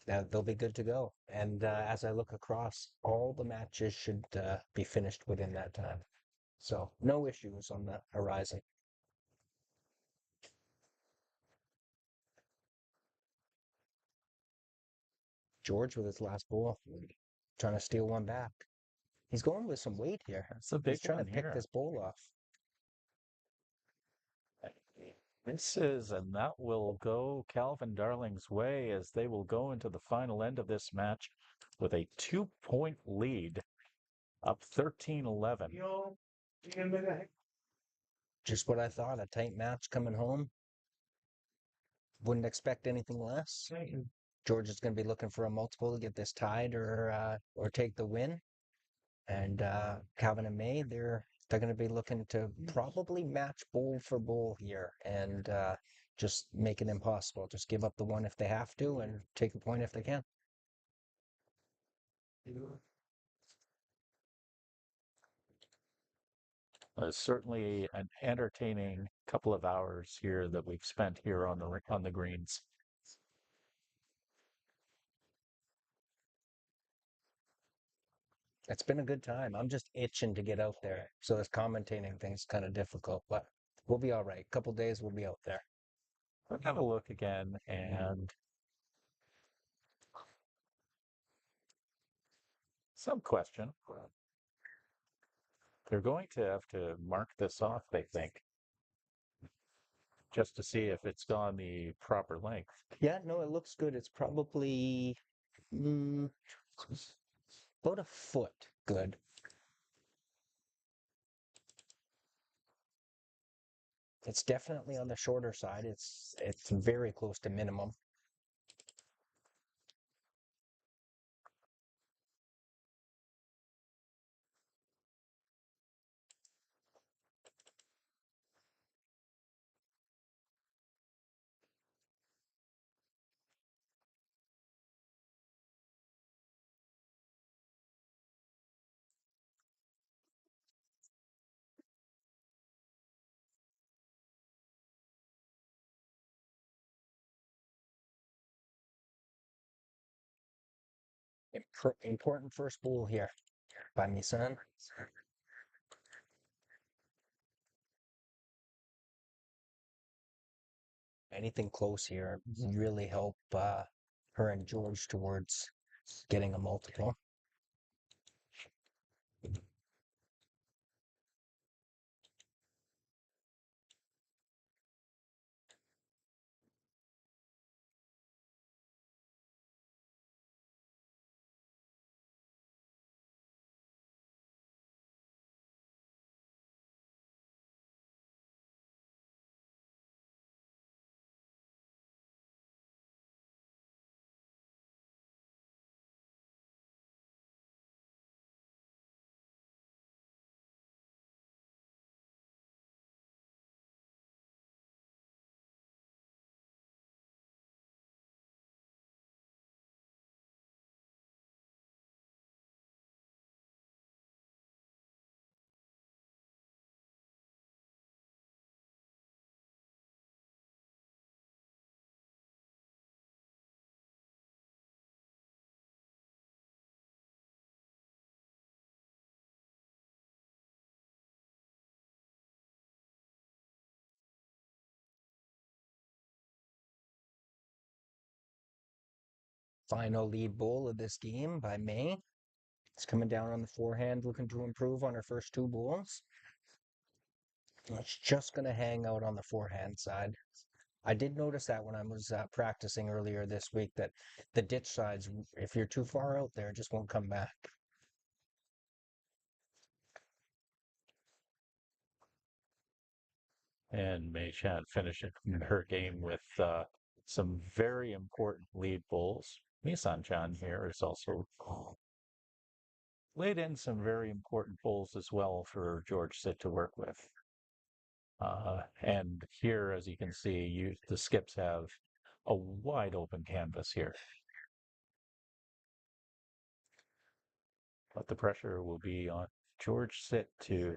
they'll be good to go. And as I look across, all the matches should be finished within that time. So no issues on the horizon. George with his last ball, trying to steal one back. He's going with some weight here. That's a big He's trying one to pick here. this bowl off. And that will go Calvin Darling's way as they will go into the final end of this match with a 2-point lead, up 13-11. Just what I thought, a tight match coming home. Wouldn't expect anything less. George is going to be looking for a multiple to get this tied or take the win. And Calvin and May, they're going to be looking to probably match bowl for bowl here and just make it impossible. Just give up the one if they have to and take a point if they can. Certainly an entertaining couple of hours here that we've spent here on the greens. It's been a good time. I'm just itching to get out there. So this commentating thing's kind of difficult, but we'll be all right. Couple days, we'll be out there. Let's have a look again, and some question. They're going to have to mark this off, they think, just to see if it's gone the proper length. Yeah, no, it looks good. It's probably mm, about a foot good. It's definitely on the shorter side. It's very close to minimum. Important first bowl here by me, son. Anything close here really help her and George towards getting a multiple. Final lead bowl of this game by May. It's coming down on the forehand, looking to improve on her first two bowls. It's just going to hang out on the forehand side. I did notice that when I was practicing earlier this week that the ditch sides, if you're too far out there, just won't come back. And Mei Chan finishing her game with some very important lead bowls. Misan Chan here is also laid in some very important bowls as well for George Sit to work with. And here, as you can see, the skips have a wide open canvas here. But the pressure will be on George Sit to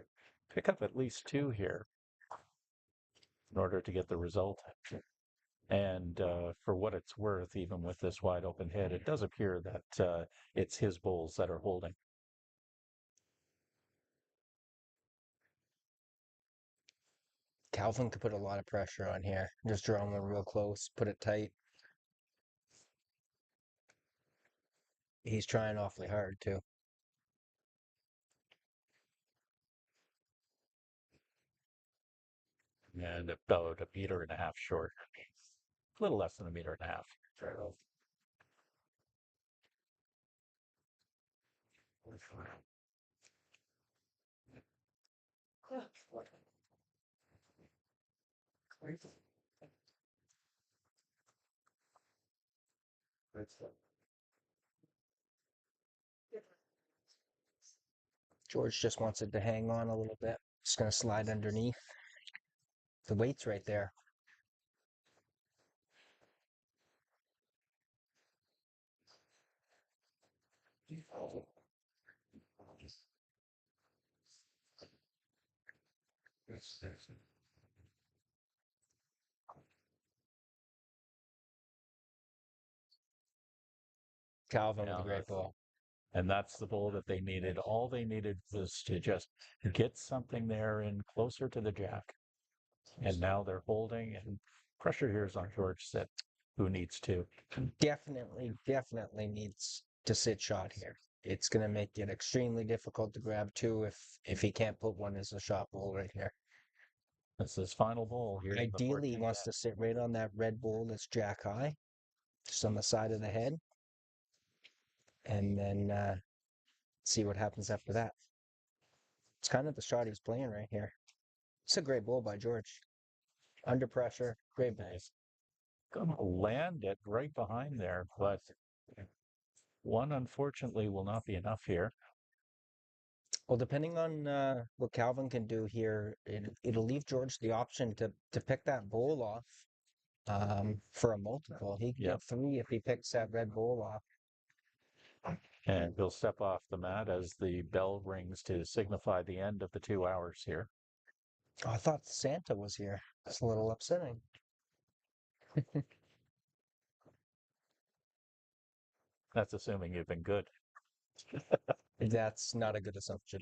pick up at least two here in order to get the result. And for what it's worth, even with this wide open hit, it does appear that it's his bowls that are holding. Calvin could put a lot of pressure on here. Just draw him real close, put it tight. He's trying awfully hard too. And about a meter and a half short. A little less than a meter and a half. George just wants it to hang on a little bit. Just going to slide underneath. The weight's right there. Calvin with a great ball. And that's the bowl that they needed. All they needed was to just get something there in closer to the jack. And now they're holding, and pressure here is on George Sit, who needs to. Definitely needs to sit shot here. It's going to make it extremely difficult to grab two if he can't put one as a shot bowl right here. That's his final bowl here. Ideally, he wants to sit right on that red bowl that's jack high, just on the side of the head, and then see what happens after that. It's kind of the shot he's playing right here. It's a great bowl by George. Under pressure, great bowl. Gonna land it right behind there, but one unfortunately will not be enough here. Well, depending on what Calvin can do here, it'll leave George the option to pick that bowl off for a multiple. He can get 3 if he picks that red bowl off. And he'll step off the mat as the bell rings to signify the end of the 2 hours here. Oh, I thought Santa was here. That's a little upsetting. That's assuming you've been good. That's not a good assumption.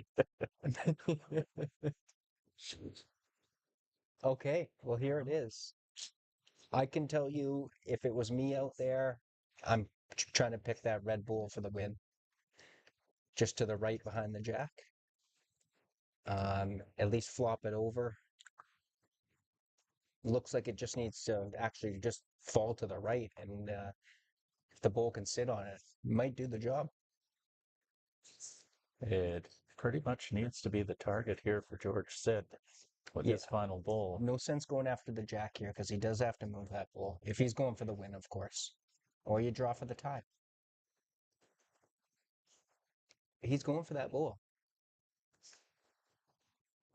Okay, well, here it is. I can tell you, if it was me out there, I'm trying to pick that red bull for the win. Just to the right behind the jack. At least flop it over. Looks like it just needs to actually just fall to the right, and if the bull can sit on it, might do the job. It pretty much needs to be the target here for George Sid with his final bowl. No sense going after the jack here because he does have to move that bull. If he's going for the win, of course. Or you draw for the tie. He's going for that bull.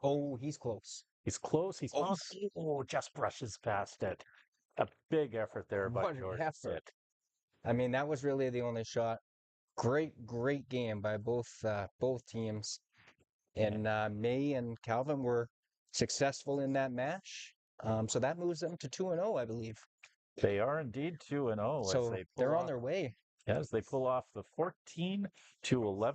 Oh, he's close. He's close. He's just brushes past it. A big effort there by George Sid. I mean, that was really the only shot. Great game by both teams. And May and Calvin were successful in that match. So that moves them to 2-0, I believe. They are indeed 2-0. So they're on their way. As they pull off the 14-11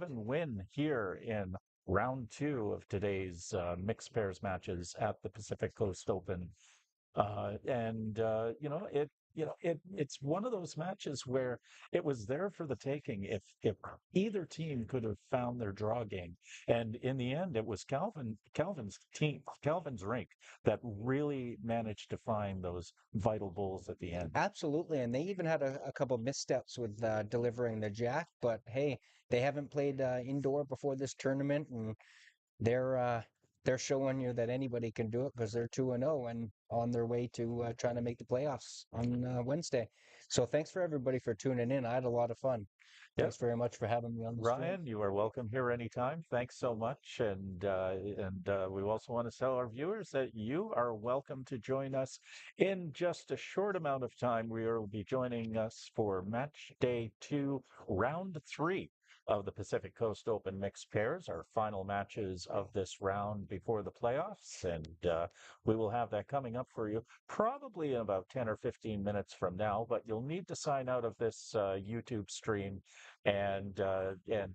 win here in round 2 of today's mixed pairs matches at the Pacific Coast Open. It's one of those matches where it was there for the taking if either team could have found their draw game. And in the end, it was Calvin's rink that really managed to find those vital bowls at the end. Absolutely. And they even had a couple missteps with delivering the jack. But hey, they haven't played indoor before this tournament, and they're showing you that anybody can do it because they're 2-0 and on their way to trying to make the playoffs on Wednesday. So thanks for everybody for tuning in. I had a lot of fun. Yep. Thanks very much for having me on the Ryan, stream. You are welcome here anytime. Thanks so much. And we also want to tell our viewers that you are welcome to join us in just a short amount of time. We will be joining us for match day 2, round 3 of the Pacific Coast Open mixed pairs, our final matches of this round before the playoffs. And we will have that coming up for you probably in about 10 or 15 minutes from now, but you'll need to sign out of this YouTube stream and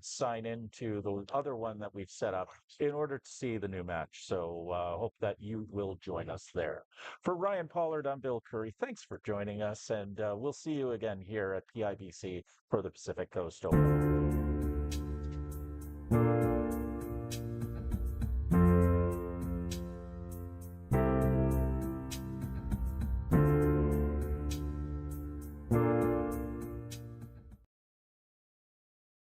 sign into the other one that we've set up in order to see the new match. So hope that you will join us there. For Ryan Pollard, I'm Bill Curry. Thanks for joining us, and we'll see you again here at PIBC for the Pacific Coast Open.